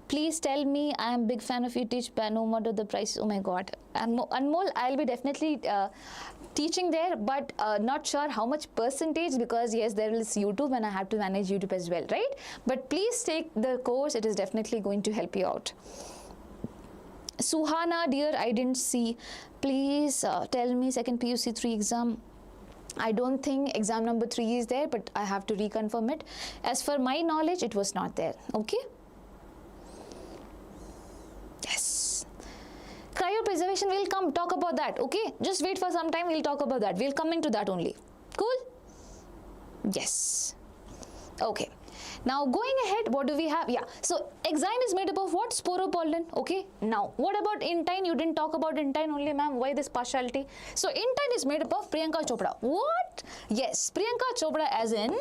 please tell me, I am big fan of you teach, but no matter the price. Oh my god, Anmol, I'll be definitely teaching there, but not sure how much percentage, because yes, there is YouTube and I have to manage YouTube as well, right? But please take the course, it is definitely going to help you out. Suhana, dear, I didn't see. Please tell me second PUC 3 exam. I don't think exam number 3 is there, but I have to reconfirm it. As for my knowledge, it was not there. Okay. Yes. Cryopreservation, we'll come talk about that. Okay. Just wait for some time. We'll talk about that. We'll come into that only. Cool. Yes. Okay. Now going ahead, what do we have? Yeah, so exine is made up of what? Sporopollen. Okay, now what about intine? You didn't talk about intine only, ma'am. Why this partiality? So intine is made up of Priyanka Chopra. What? Yes, Priyanka Chopra as in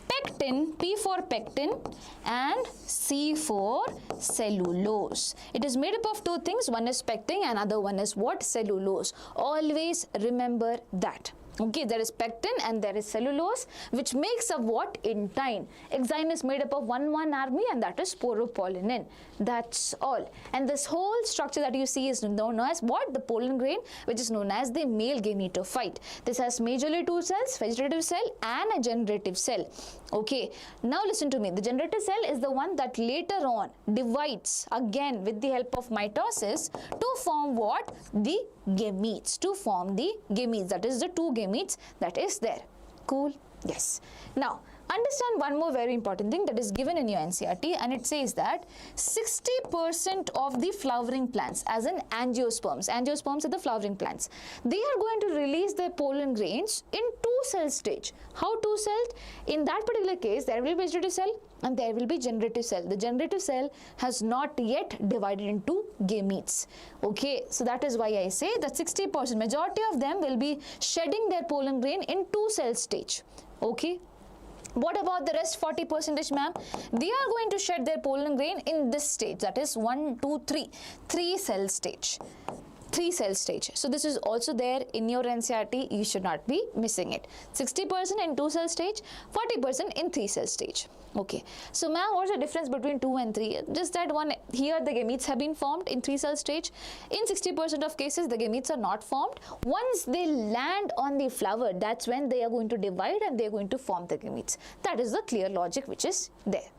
pectin, P for pectin and C for cellulose. It is made up of two things. One is pectin and other one is what? Cellulose. Always remember that. Okay, there is pectin and there is cellulose, which makes up what? Intine. Exine is made up of one army, and that is sporopollen. That's all. And this whole structure that you see is known as what? The pollen grain, which is known as the male gametophyte. This has majorly two cells, vegetative cell and a generative cell. Okay, now listen to me. The generative cell is the one that later on divides again with the help of mitosis to form what? The gametes. To form the gametes. That is the two gametes that is there. Cool? Yes. Now, understand one more very important thing that is given in your NCERT, and it says that 60% of the flowering plants, as in angiosperms are the flowering plants, they are going to release their pollen grains in two-cell stage. How two-celled? In that particular case, there will be vegetative cell and there will be generative cell. The generative cell has not yet divided into gametes. Okay, so that is why I say that 60%, majority of them will be shedding their pollen grain in two-cell stage. Okay. What about the rest 40%, ma'am? They are going to shed their pollen grain in this stage, that is 1, 2, 3, 3-cell stage. 3-cell stage. So this is also there in your NCERT. You should not be missing it. 60% in 2-cell stage, 40% in 3-cell stage. Okay. So ma'am, what's the difference between 2 and 3? Just that one here the gametes have been formed in 3-cell stage. In 60% of cases the gametes are not formed. Once they land on the flower, that's when they are going to divide and they are going to form the gametes. That is the clear logic which is there.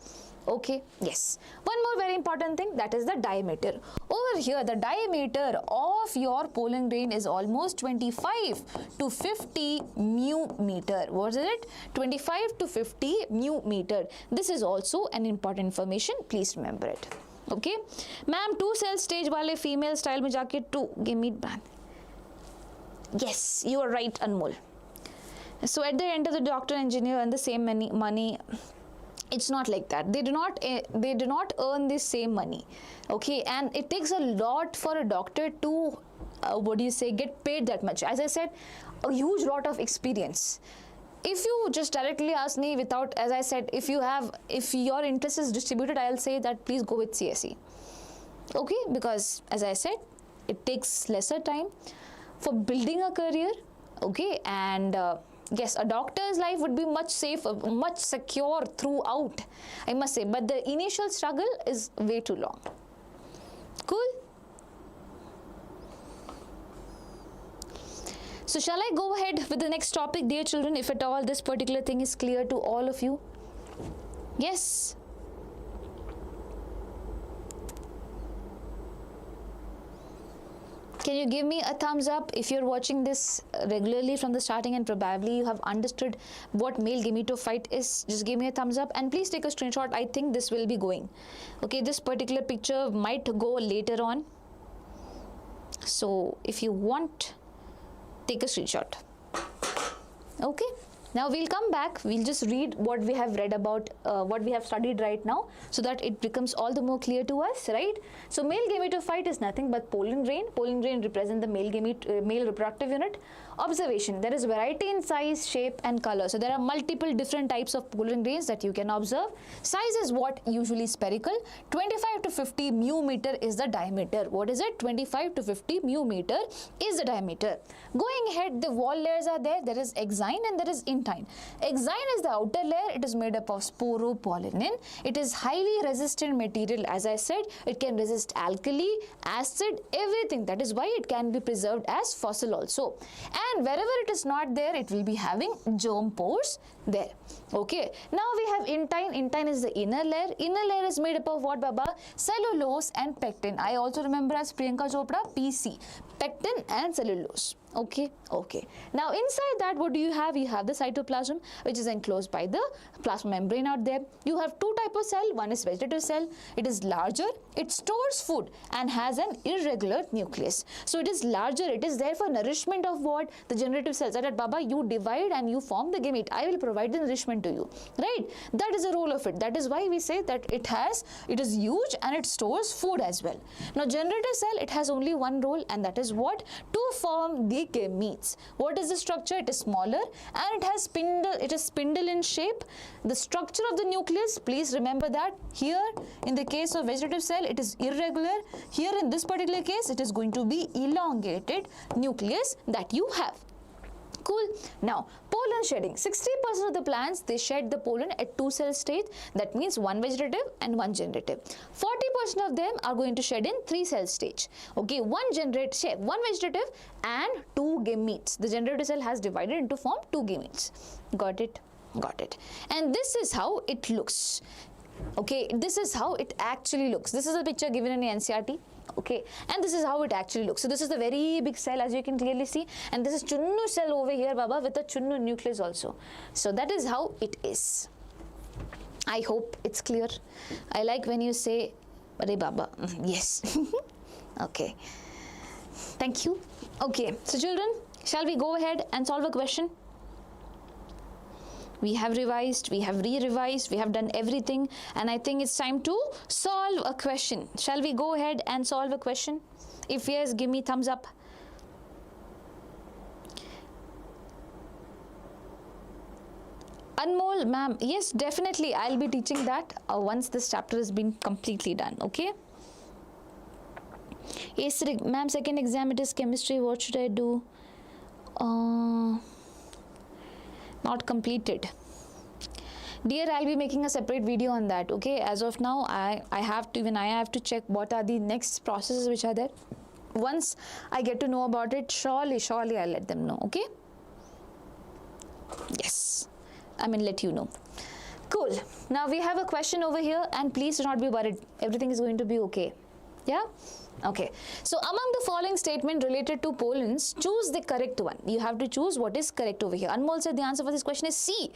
Okay, yes. One more very important thing, that is the diameter. Over here, the diameter of your pollen grain is almost 25 to 50 mu meter. What is it? 25 to 50 mu meter. This is also an important information. Please remember it. Okay. Ma'am, 2-cell stage wale female style mein jaake 2 gamete band. Yes, you are right, Anmol. So at the end of the doctor engineer and the same money. It's not like that. They do not earn the same money. Okay, and it takes a lot for a doctor to get paid that much. As I said, a huge lot of experience. If you just directly ask me without, as I said, if your interest is distributed, I'll say that please go with CSE. Okay, because as I said, it takes lesser time for building a career. Okay, and yes, a doctor's life would be much safer, much secure throughout, I must say. But the initial struggle is way too long. Cool? So shall I go ahead with the next topic, dear children, if at all this particular thing is clear to all of you? Yes? Can you give me a thumbs up if you're watching this regularly from the starting and probably you have understood what male gametophyte is? Just give me a thumbs up and please take a screenshot. I think this will be going. Okay, this particular picture might go later on. So if you want, take a screenshot. Okay. Now we'll come back, we'll just read what we have read about, what we have studied right now, so that it becomes all the more clear to us, right? So male gametophyte is nothing but pollen grain. Pollen grain represents the male reproductive unit. Observation, there is variety in size, shape and color. So there are multiple different types of pollen grains that you can observe. Size is what? Usually spherical. 25 to 50 mu-meter is the diameter. What is it? 25 to 50 mu-meter is the diameter. Going ahead, the wall layers are there. There is exine and there is intine. Exine is the outer layer. It is made up of sporopollenin. It is highly resistant material. As I said, it can resist alkali, acid, everything. That is why it can be preserved as fossil also. And wherever it is not there, it will be having germ pores there. Okay. Now we have intine. Intine is the inner layer. Inner layer is made up of what, Baba? Cellulose and pectin. I also remember as Priyanka Chopra, PC. Pectin and cellulose. Okay, okay. Now inside that, what do you have? You have the cytoplasm, which is enclosed by the plasma membrane out there. You have two types of cell. One is vegetative cell. It is larger. It stores food and has an irregular nucleus. So it is larger. It is there for nourishment of what? The generative cells. That Baba, you divide and you form the gamete. I will provide the nourishment to you. Right? That is the role of it. That is why we say that it is huge and it stores food as well. Now generative cell, it has only one role, and that is what? To form the gametes. What is the structure? It is smaller and it has spindle. It is spindle in shape. The structure of the nucleus, please remember that here in the case of vegetative cell, it is irregular. Here in this particular case, it is going to be elongated nucleus that you have. Cool. Now, pollen shedding. 60% of the plants, they shed the pollen at 2 cell stage. That means one vegetative and one generative. 40% of them are going to shed in 3 cell stage. Okay, one vegetative and 2 gametes. The generative cell has divided into form 2 gametes. Got it? Got it. And this is how it looks. Okay, this is how it actually looks. This is a picture given in the NCERT. Okay, and this is how it actually looks. So this is the very big cell, as you can clearly see, and this is chunnu cell over here, Baba, with a chunnu nucleus also. So that is how it is. I hope it's clear. I like when you say, Are Baba, yes. Okay, thank you. Okay, so children, shall we go ahead and solve a question? We have revised, we have re-revised, we have done everything, and I think it's time to solve a question. Shall we go ahead and solve a question? If yes, give me thumbs up. Anmol, ma'am, yes, definitely, I'll be teaching that once this chapter has been completely done, okay? Yes, ma'am, second exam, it is chemistry, what should I do? Not completed. Dear, I'll be making a separate video on that. Okay, as of now, I have to check what are the next processes which are there. Once I get to know about it, surely I'll let them know. Okay, yes, let you know. Cool. Now we have a question over here, and please do not be worried, everything is going to be okay. Yeah. Okay, so among the following statement related to pollens, choose the correct one. You have to choose what is correct over here. Anmol said the answer for this question is C.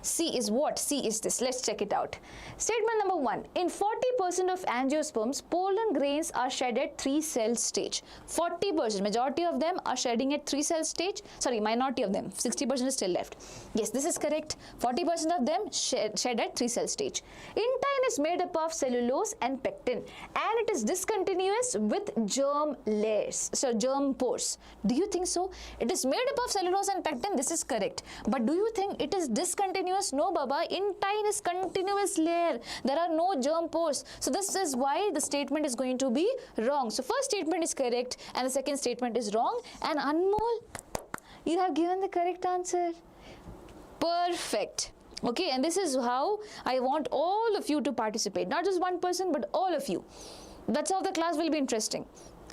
C is what? C is this. Let's check it out. Statement number 1. In 40% of angiosperms, pollen grains are shed at 3 cell stage. 40%, majority of them are shedding at 3 cell stage. Sorry, minority of them. 60% is still left. Yes, this is correct. 40% of them shed at 3 cell stage. Intine is made up of cellulose and pectin, and it is discontinuous with germ layers. So germ pores. Do you think so? It is made up of cellulose and pectin. This is correct. But do you think it is discontinuous? No, Baba. Intine is continuous layer. There are no germ pores. So this is why the statement is going to be wrong. So first statement is correct and the second statement is wrong. And Anmol, you have given the correct answer. Perfect. Okay, and this is how I want all of you to participate. Not just one person, but all of you. That's how the class will be interesting.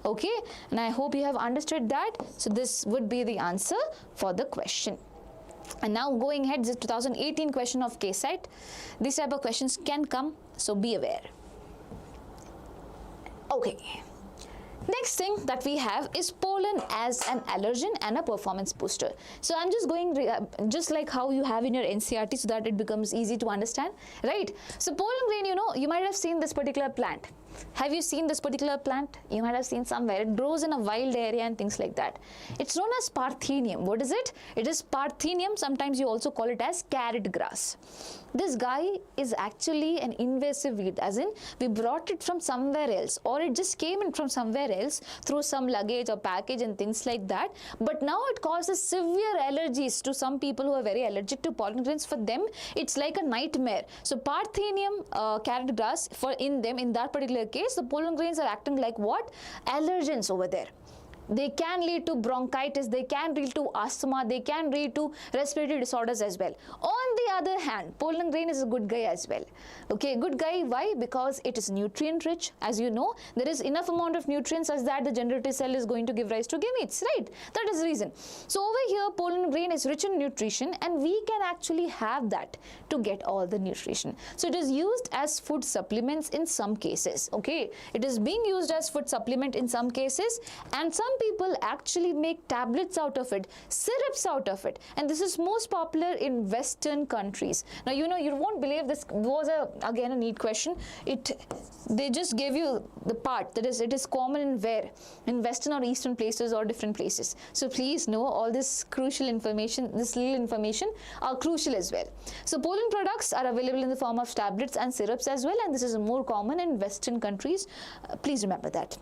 Okay, and I hope you have understood that. So this would be the answer for the question. And now going ahead, this is 2018 question of KCET. These type of questions can come, so be aware. Okay. Next thing that we have is pollen as an allergen and a performance booster. So I'm just going just like how you have in your NCERT so that it becomes easy to understand, right? So pollen grain, you know, you might have seen this particular plant. Have you seen this particular plant? You might have seen somewhere. It grows in a wild area and things like that. It's known as parthenium. What is it? It is parthenium. Sometimes you also call it as carrot grass. This guy is actually an invasive weed, as in we brought it from somewhere else, or it just came in from somewhere else through some luggage or package and things like that. But now it causes severe allergies to some people who are very allergic to pollen grains. For them, it's like a nightmare. So parthenium carrot grass, for in that particular case, the pollen grains are acting like what? Allergens over there. They can lead to bronchitis, they can lead to asthma, they can lead to respiratory disorders as well. On the other hand, pollen grain is a good guy as well. Okay, good guy, why? Because it is nutrient rich. As you know, there is enough amount of nutrients such that the generative cell is going to give rise to gametes, right? That is the reason. So over here, pollen grain is rich in nutrition and we can actually have that to get all the nutrition. So it is used as food supplements in some cases, okay? It is being used as food supplement in some cases, and some people actually make tablets out of it, syrups out of it, and this is most popular in Western countries. Now, you know, you won't believe this was again a neat question. They just gave you the part that is, it is common in where? In Western or Eastern places or different places. So please know all this crucial information, this little information are crucial as well. So pollen products are available in the form of tablets and syrups as well, and this is more common in Western countries. Please remember that.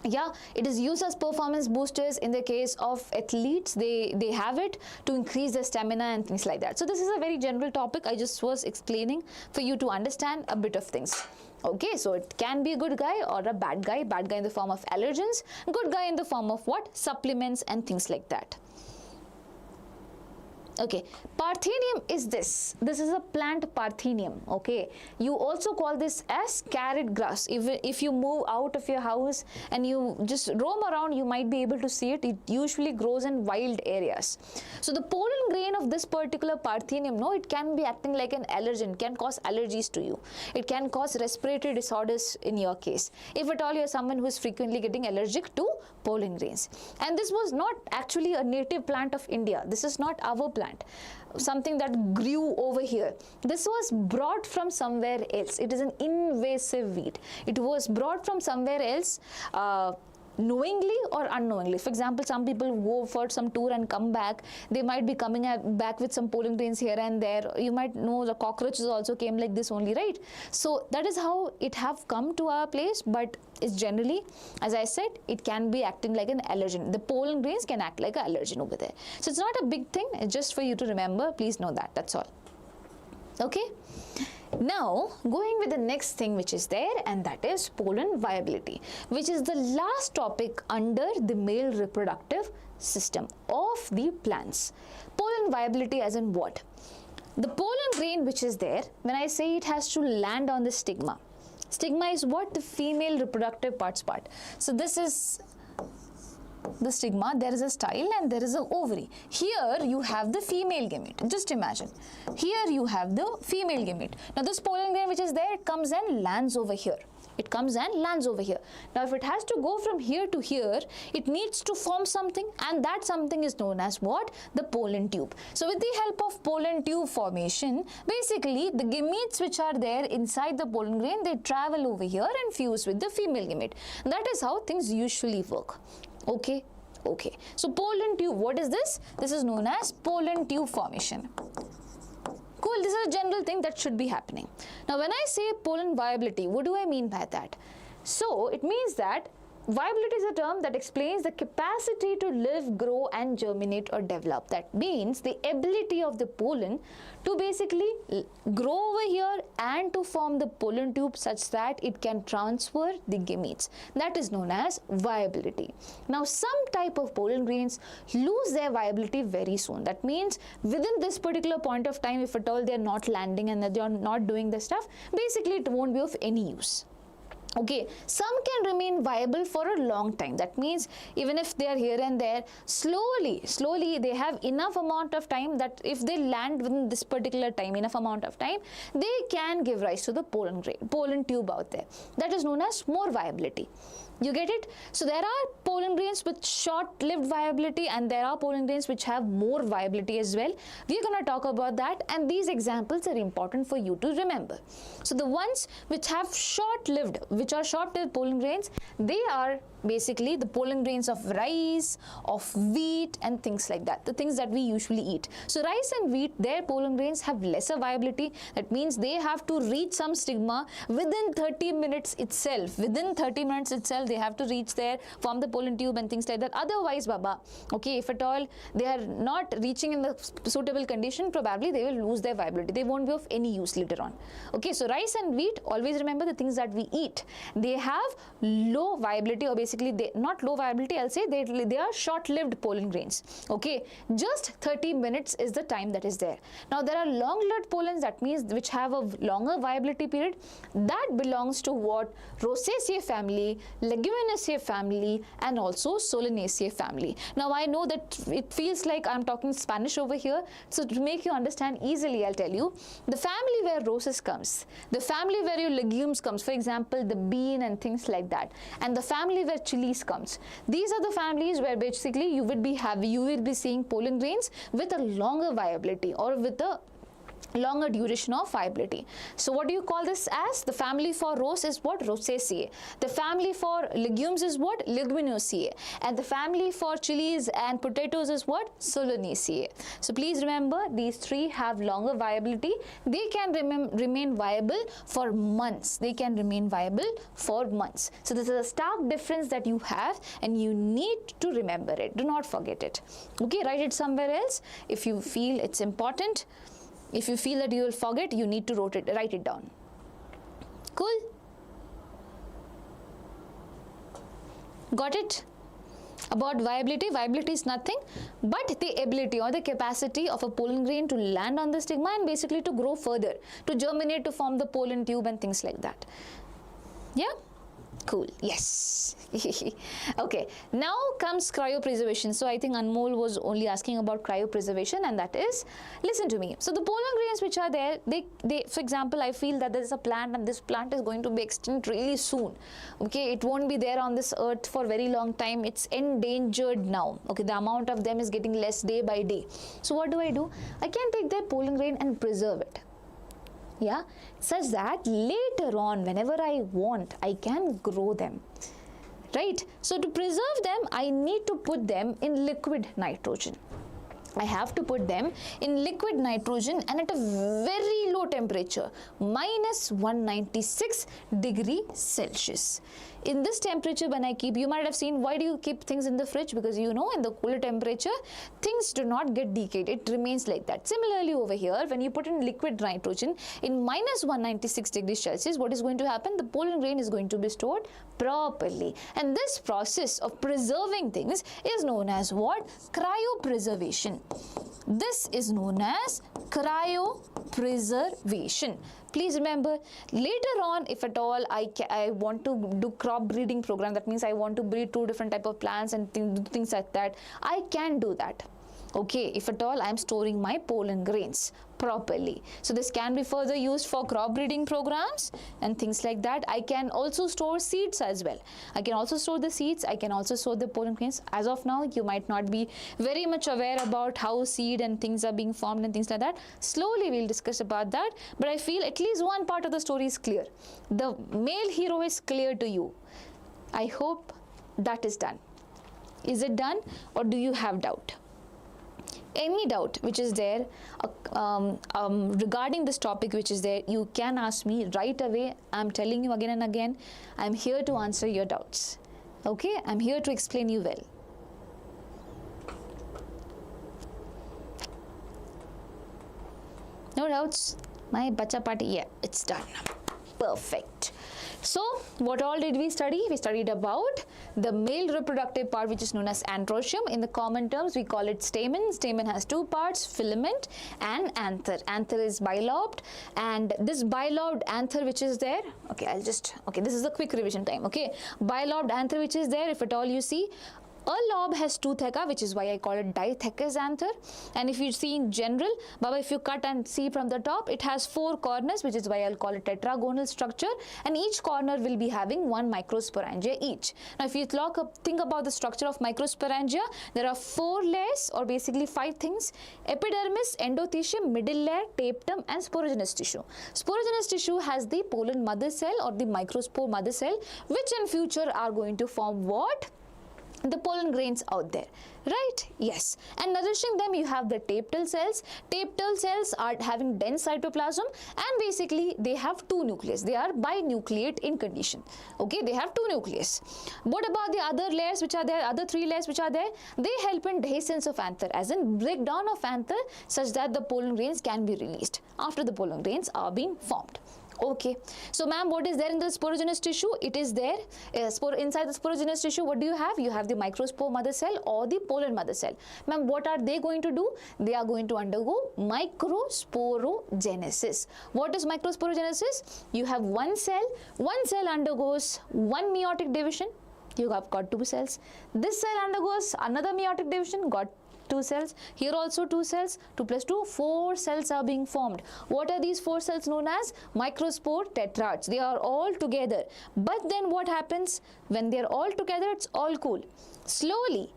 Yeah, it is used as performance boosters in the case of athletes. They have it to increase their stamina and things like that. So this is a very general topic. I just was explaining for you to understand a bit of things. Okay, so it can be a good guy or a bad guy in the form of allergens, good guy in the form of what? Supplements and things like that. Okay, parthenium is this. This is a plant parthenium, okay. You also call this as carrot grass. If you move out of your house and you just roam around, you might be able to see it. It usually grows in wild areas. So the pollen grain of this particular parthenium, no, it can be acting like an allergen, can cause allergies to you. It can cause respiratory disorders in your case, if at all you're someone who is frequently getting allergic to pollen grains. And this was not actually a native plant of India. This is not our plant, something that grew over here. This was brought from somewhere else. It is an invasive weed. It was brought from somewhere else, knowingly or unknowingly. For example, some people go for some tour and come back. They might be coming back with some pollen grains here and there. You might know the cockroaches also came like this only, right? So that is how it have come to our place, but it's generally, as I said, it can be acting like an allergen. The pollen grains can act like an allergen over there. So it's not a big thing. It's just for you to remember. Please know that. That's all. Okay. Now, going with the next thing which is there, and that is pollen viability, which is the last topic under the male reproductive system of the plants. Pollen viability as in what? The pollen grain which is there, when I say it has to land on the stigma. Stigma is what? The female reproductive parts part. So this is the stigma, there is a style and there is an ovary. Here you have the female gamete. Just imagine. Here you have the female gamete. Now this pollen grain which is there, it comes and lands over here. It comes and lands over here. Now if it has to go from here to here, it needs to form something, and that something is known as what? The pollen tube. So with the help of pollen tube formation, basically the gametes which are there inside the pollen grain, they travel over here and fuse with the female gamete. That is how things usually work. Okay. So pollen tube, what is this? This is known as pollen tube formation. Cool, this is a general thing that should be happening. Now when I say pollen viability, what do I mean by that? So it means that viability is a term that explains the capacity to live, grow and germinate or develop. That means the ability of the pollen to basically grow over here and to form the pollen tube such that it can transfer the gametes. That is known as viability. Now some type of pollen grains lose their viability very soon. That means within this particular point of time, if at all they are not landing and that they are not doing the stuff, basically it won't be of any use. Okay, some can remain viable for a long time. That means even if they are here and there, slowly they have enough amount of time that if they land within this particular time, enough amount of time, they can give rise to the pollen tube out there. That is known as more viability. You get it? So there are pollen grains with short-lived viability, and there are pollen grains which have more viability as well. We are going to talk about that, and these examples are important for you to remember. So the ones which have short-lived pollen grains, they are basically the pollen grains of rice, of wheat, and things like that, the things that we usually eat. So rice and wheat, their pollen grains have lesser viability. That means they have to reach some stigma within 30 minutes itself. Within 30 minutes itself, they have to reach there, form the pollen tube and things like that. Otherwise, Baba, okay, if at all they are not reaching in the suitable condition, probably they will lose their viability. They won't be of any use later on. Okay, so rice and wheat, always remember the things that we eat. They have low viability, or basically they not low viability, I'll say they are short-lived pollen grains. Okay, just 30 minutes is the time that is there. Now there are long-lived pollens, that means which have a longer viability period. That belongs to what? Rosaceae family, Leguminosae family, and also Solanaceae family. Now I know that it feels like I'm talking Spanish over here, so to make you understand easily, I'll tell you the family where roses comes, the family where your legumes comes, for example the bean and things like that, and the family where chilies comes. These are the families where basically you will be seeing pollen grains with a longer viability, or with a longer duration of viability. So what do you call this as? The family for rose is what? Rosaceae. The family for legumes is what? Leguminosae. And the family for chilies and potatoes is what? Solanaceae. So please remember, these three have longer viability. They can remain viable for months. They can remain viable for months. So this is a stark difference that you have, and you need to remember it. Do not forget it. Okay, write it somewhere else if you feel it's important. If you feel that you will forget, you need to write it down. Cool? Got it? About viability, viability is nothing but the ability or the capacity of a pollen grain to land on the stigma and basically to grow further, to germinate, to form the pollen tube and things like that. Yeah? Cool. Yes. Okay. Now comes cryopreservation. So I think Anmol was only asking about cryopreservation, and that is, listen to me. So the pollen grains which are there, they for example, I feel that there is a plant and this plant is going to be extinct really soon. Okay, it won't be there on this earth for very long time. It's endangered now. Okay, the amount of them is getting less day by day. So what do? I can take that pollen grain and preserve it. Yeah, such that later on, whenever I want, I can grow them, right? So to preserve them, I need to put them in liquid nitrogen. I have to put them in liquid nitrogen, and at a very low temperature, minus 196 degrees Celsius. In this temperature, when I keep, you might have seen, why do you keep things in the fridge? Because you know, in the cooler temperature, things do not get decayed. It remains like that. Similarly over here, when you put in liquid nitrogen in minus 196 degrees Celsius, what is going to happen? The pollen grain is going to be stored properly. And this process of preserving things is known as what? Cryopreservation. This is known as cryopreservation. Please remember, later on, if at all I want to do crop breeding program, that means I want to breed 2 different type of plants and things like that, I can do that. Okay, if at all I am storing my pollen grains properly. So this can be further used for crop breeding programs and things like that. I can also store seeds as well. I can also store the seeds. I can also store the pollen grains. As of now, you might not be very much aware about how seed and things are being formed and things like that. Slowly we'll discuss about that. But I feel at least one part of the story is clear. The male hero is clear to you. I hope that is done. Is it done, or do you have doubt? Any doubt which is there regarding this topic which is there, you can ask me right away. I'm telling you again and again, I'm here to answer your doubts. Okay, I'm here to explain you well. No doubts? My bacha party, yeah, it's done. Perfect. So what all did we study? We studied about the male reproductive part, which is known as androecium. In the common terms, we call it stamen. Stamen has two parts, filament and anther. Anther is bilobed, and this bilobed anther which is there, okay, this is a quick revision time, okay. Bilobed anther which is there, if at all you see, a lobe has two theca, which is why I call it dithecous anther. And if you see in general, Baba, if you cut and see from the top, it has four corners, which is why I'll call it tetragonal structure, and each corner will be having one microsporangia each. Now if you think about the structure of microsporangia, there are four layers, or basically five things: epidermis, endothecium, middle layer, tapetum, and sporogenous tissue. Sporogenous tissue has the pollen mother cell or the microspore mother cell, which in future are going to form what? The pollen grains out there, right? Yes. And nourishing them, you have the tapetal cells. Tapetal cells are having dense cytoplasm, and basically they have two nucleus. They are binucleate in condition. Okay, they have two nucleus. What about the other layers which are there, other three layers which are there? They help in dehiscence of anther, as in breakdown of anther, such that the pollen grains can be released after the pollen grains are being formed. Okay, so ma'am, what is there in the sporogenous tissue? It is there, inside the sporogenous tissue, what do you have? You have the microspore mother cell or the pollen mother cell. Ma'am, what are they going to do? They are going to undergo microsporogenesis. What is microsporogenesis? You have one cell undergoes one meiotic division, you have got two cells. This cell undergoes another meiotic division, got two cells. Here also two cells. 2 plus 2, 4 cells are being formed. What are these 4 cells known as? Microspore tetrads. They are all together. But then what happens? When they are all together, it's all cool. Slowly,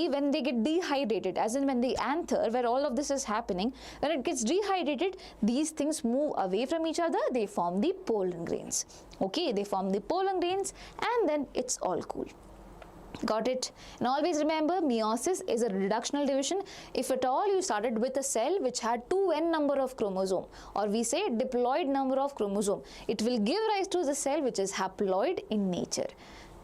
when they get dehydrated, as in when the anther, where all of this is happening, when it gets dehydrated, these things move away from each other. They form the pollen grains. Okay, they form the pollen grains, and then it's all cool. Got it? And always remember, meiosis is a reductional division. If at all you started with a cell which had 2n number of chromosome, or we say diploid number of chromosome, it will give rise to the cell which is haploid in nature.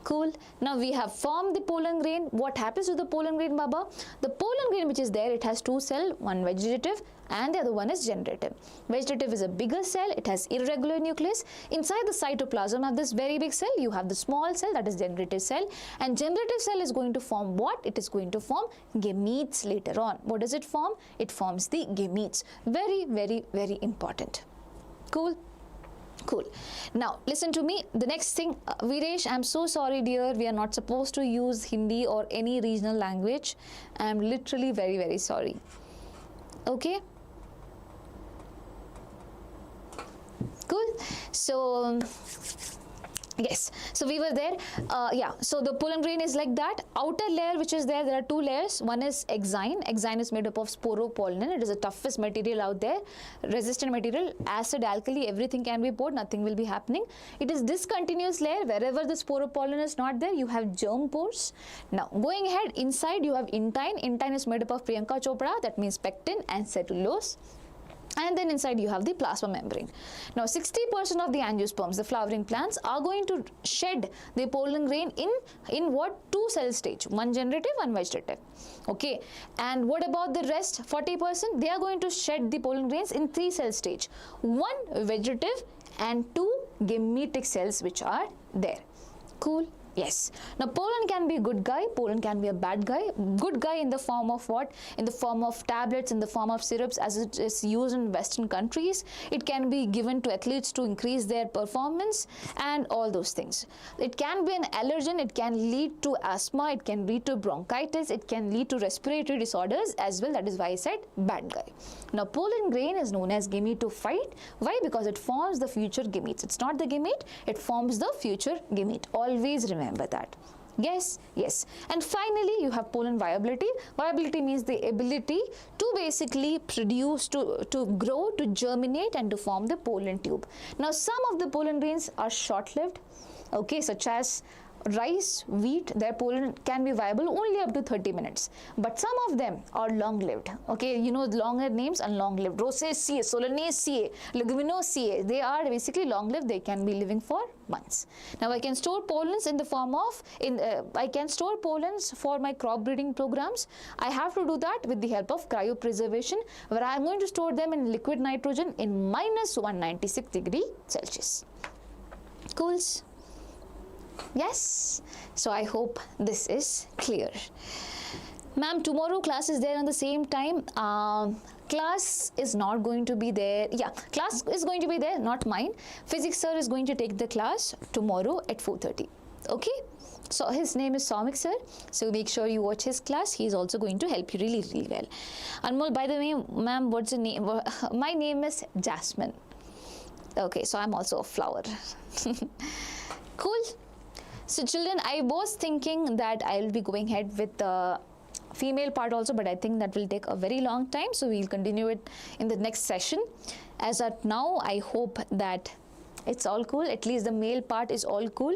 Cool. Now we have formed the pollen grain. What happens to the pollen grain, Baba? The pollen grain which is there, it has two cells, one vegetative and the other one is generative. Vegetative is a bigger cell, it has irregular nucleus. Inside the cytoplasm of this very big cell, you have the small cell, that is generative cell, and generative cell is going to form what? It is going to form gametes later on. What does it form? It forms the gametes. Very, very, very important. Cool. Cool. Now listen to me. The next thing, Viresh, I'm so sorry dear, we are not supposed to use Hindi or any regional language. I'm literally very, very sorry. Okay. Cool. So yes, so we were there. Yeah, so the pollen grain is like that. Outer layer which is there are two layers. One is exine. Exine is made up of sporopollen. It is the toughest material out there, resistant material, acid, alkali, everything can be poured, nothing will be happening. It is discontinuous layer. Wherever the sporopollen is not there, you have germ pores. Now going ahead, inside you have intine. Intine is made up of Priyanka Chopra, that means pectin and cellulose. And then inside you have the plasma membrane. Now 60% of the angiosperms, the flowering plants, are going to shed the pollen grain in what? Two cell stage, one generative, one vegetative. Okay, and what about the rest 40%? They are going to shed the pollen grains in 3 cell stage, one vegetative and 2 gametic cells which are there. Cool. Yes. Now pollen can be a good guy, pollen can be a bad guy. Good guy in the form of what? In the form of tablets, in the form of syrups, as it is used in Western countries. It can be given to athletes to increase their performance and all those things. It can be an allergen, it can lead to asthma, it can lead to bronchitis, it can lead to respiratory disorders as well. That is why I said bad guy. Now pollen grain is known as gametophyte. Why? Because it forms the future gametes. It's not the gamete, it forms the future gamete. Always remember that. Yes, yes. And finally, you have pollen viability. Viability means the ability to basically produce, to grow, to germinate and to form the pollen tube. Now, some of the pollen grains are short-lived, okay, such as rice, wheat. Their pollen can be viable only up to 30 minutes. But some of them are long-lived. Okay, you know longer names and long-lived. Rosaceae, Solanaceae, Leguminosae. They are basically long-lived. They can be living for months. Now I can store pollens in the form of, I can store pollens for my crop breeding programs. I have to do that with the help of cryopreservation, where I am going to store them in liquid nitrogen in -196 degrees Celsius. Cools? Yes? So I hope this is clear. Ma'am, tomorrow class is there on the same time. Class is not going to be there. Yeah, class is going to be there, not mine. Physics sir is going to take the class tomorrow at 4:30. Okay? So his name is Soumik sir. So make sure you watch his class. He is also going to help you really, really well. Anmol, by the way, ma'am, what's your name? My name is Jasmine. Okay, so I'm also a flower. Cool. So children, I was thinking that I will be going ahead with the female part also, but I think that will take a very long time, so we'll continue it in the next session. As at now, I hope that it's all cool. At least the male part is all cool.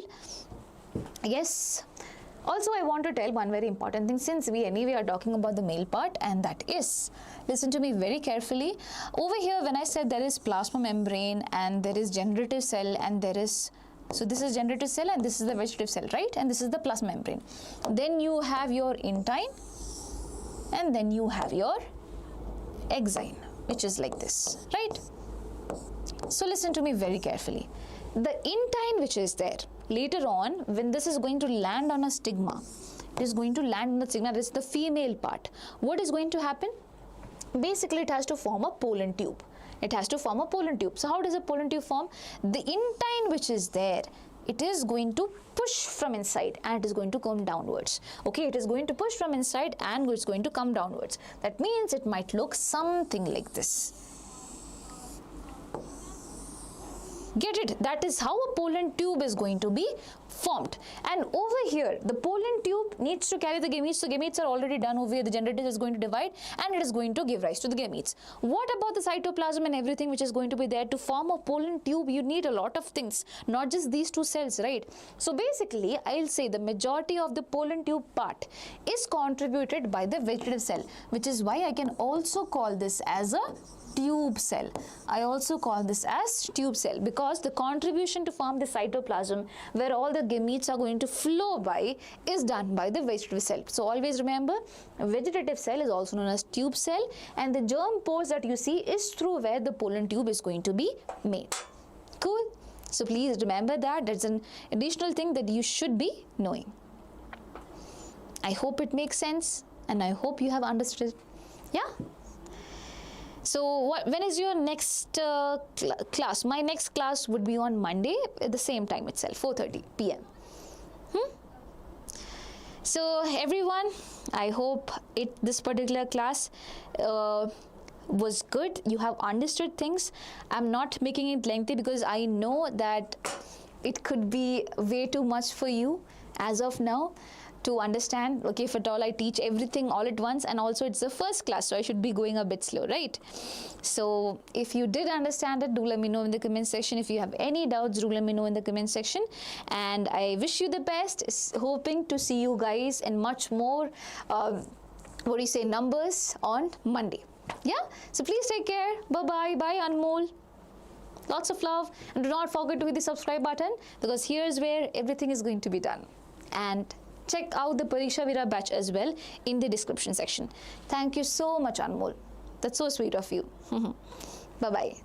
Yes. Also, I want to tell one very important thing, since we anyway are talking about the male part, and that is, listen to me very carefully. Over here, when I said there is plasma membrane and there is generative cell and there is, so this is generative cell and this is the vegetative cell, right? And this is the plasma membrane. Then you have your intine and then you have your exine, which is like this, right? So listen to me very carefully. The intine which is there, later on, when this is going to land on a stigma, it is going to land on the stigma, this is the female part. What is going to happen? Basically, it has to form a pollen tube. It has to form a pollen tube. So how does a pollen tube form? The intine which is there, it is going to push from inside and it is going to come downwards. Okay, it is going to push from inside and it's going to come downwards. That means it might look something like this. Get it? That is how a pollen tube is going to be formed. And over here, the pollen tube needs to carry the gametes. So gametes are already done over here. The generative is going to divide and it is going to give rise to the gametes. What about the cytoplasm and everything which is going to be there? To form a pollen tube, you need a lot of things, not just these two cells, right? So basically, I'll say the majority of the pollen tube part is contributed by the vegetative cell, which is why I can also call this as a tube cell. I also call this as tube cell, because the contribution to form the cytoplasm where all the gametes are going to flow by is done by the vegetative cell. So always remember, a vegetative cell is also known as tube cell, and the germ pores that you see is through where the pollen tube is going to be made. Cool? So please remember that. That's an additional thing that you should be knowing. I hope it makes sense and I hope you have understood it. Yeah? So when is your next class? My next class would be on Monday at the same time itself, 4:30 p.m. So everyone, I hope this particular class was good. You have understood things. I'm not making it lengthy because I know that it could be way too much for you as of now to understand. Okay, if at all I teach everything all at once, and also it's the first class, so I should be going a bit slow, right? So if you did understand it, do let me know in the comment section. If you have any doubts, do let me know in the comment section, and I wish you the best. Hoping to see you guys in much more numbers on Monday. Yeah, so please take care. Bye bye Anmol. Lots of love, and do not forget to hit the subscribe button, because here's where everything is going to be done. And check out the Pariksha Veera batch as well in the description section. Thank you so much, Anmol. That's so sweet of you. Bye-bye.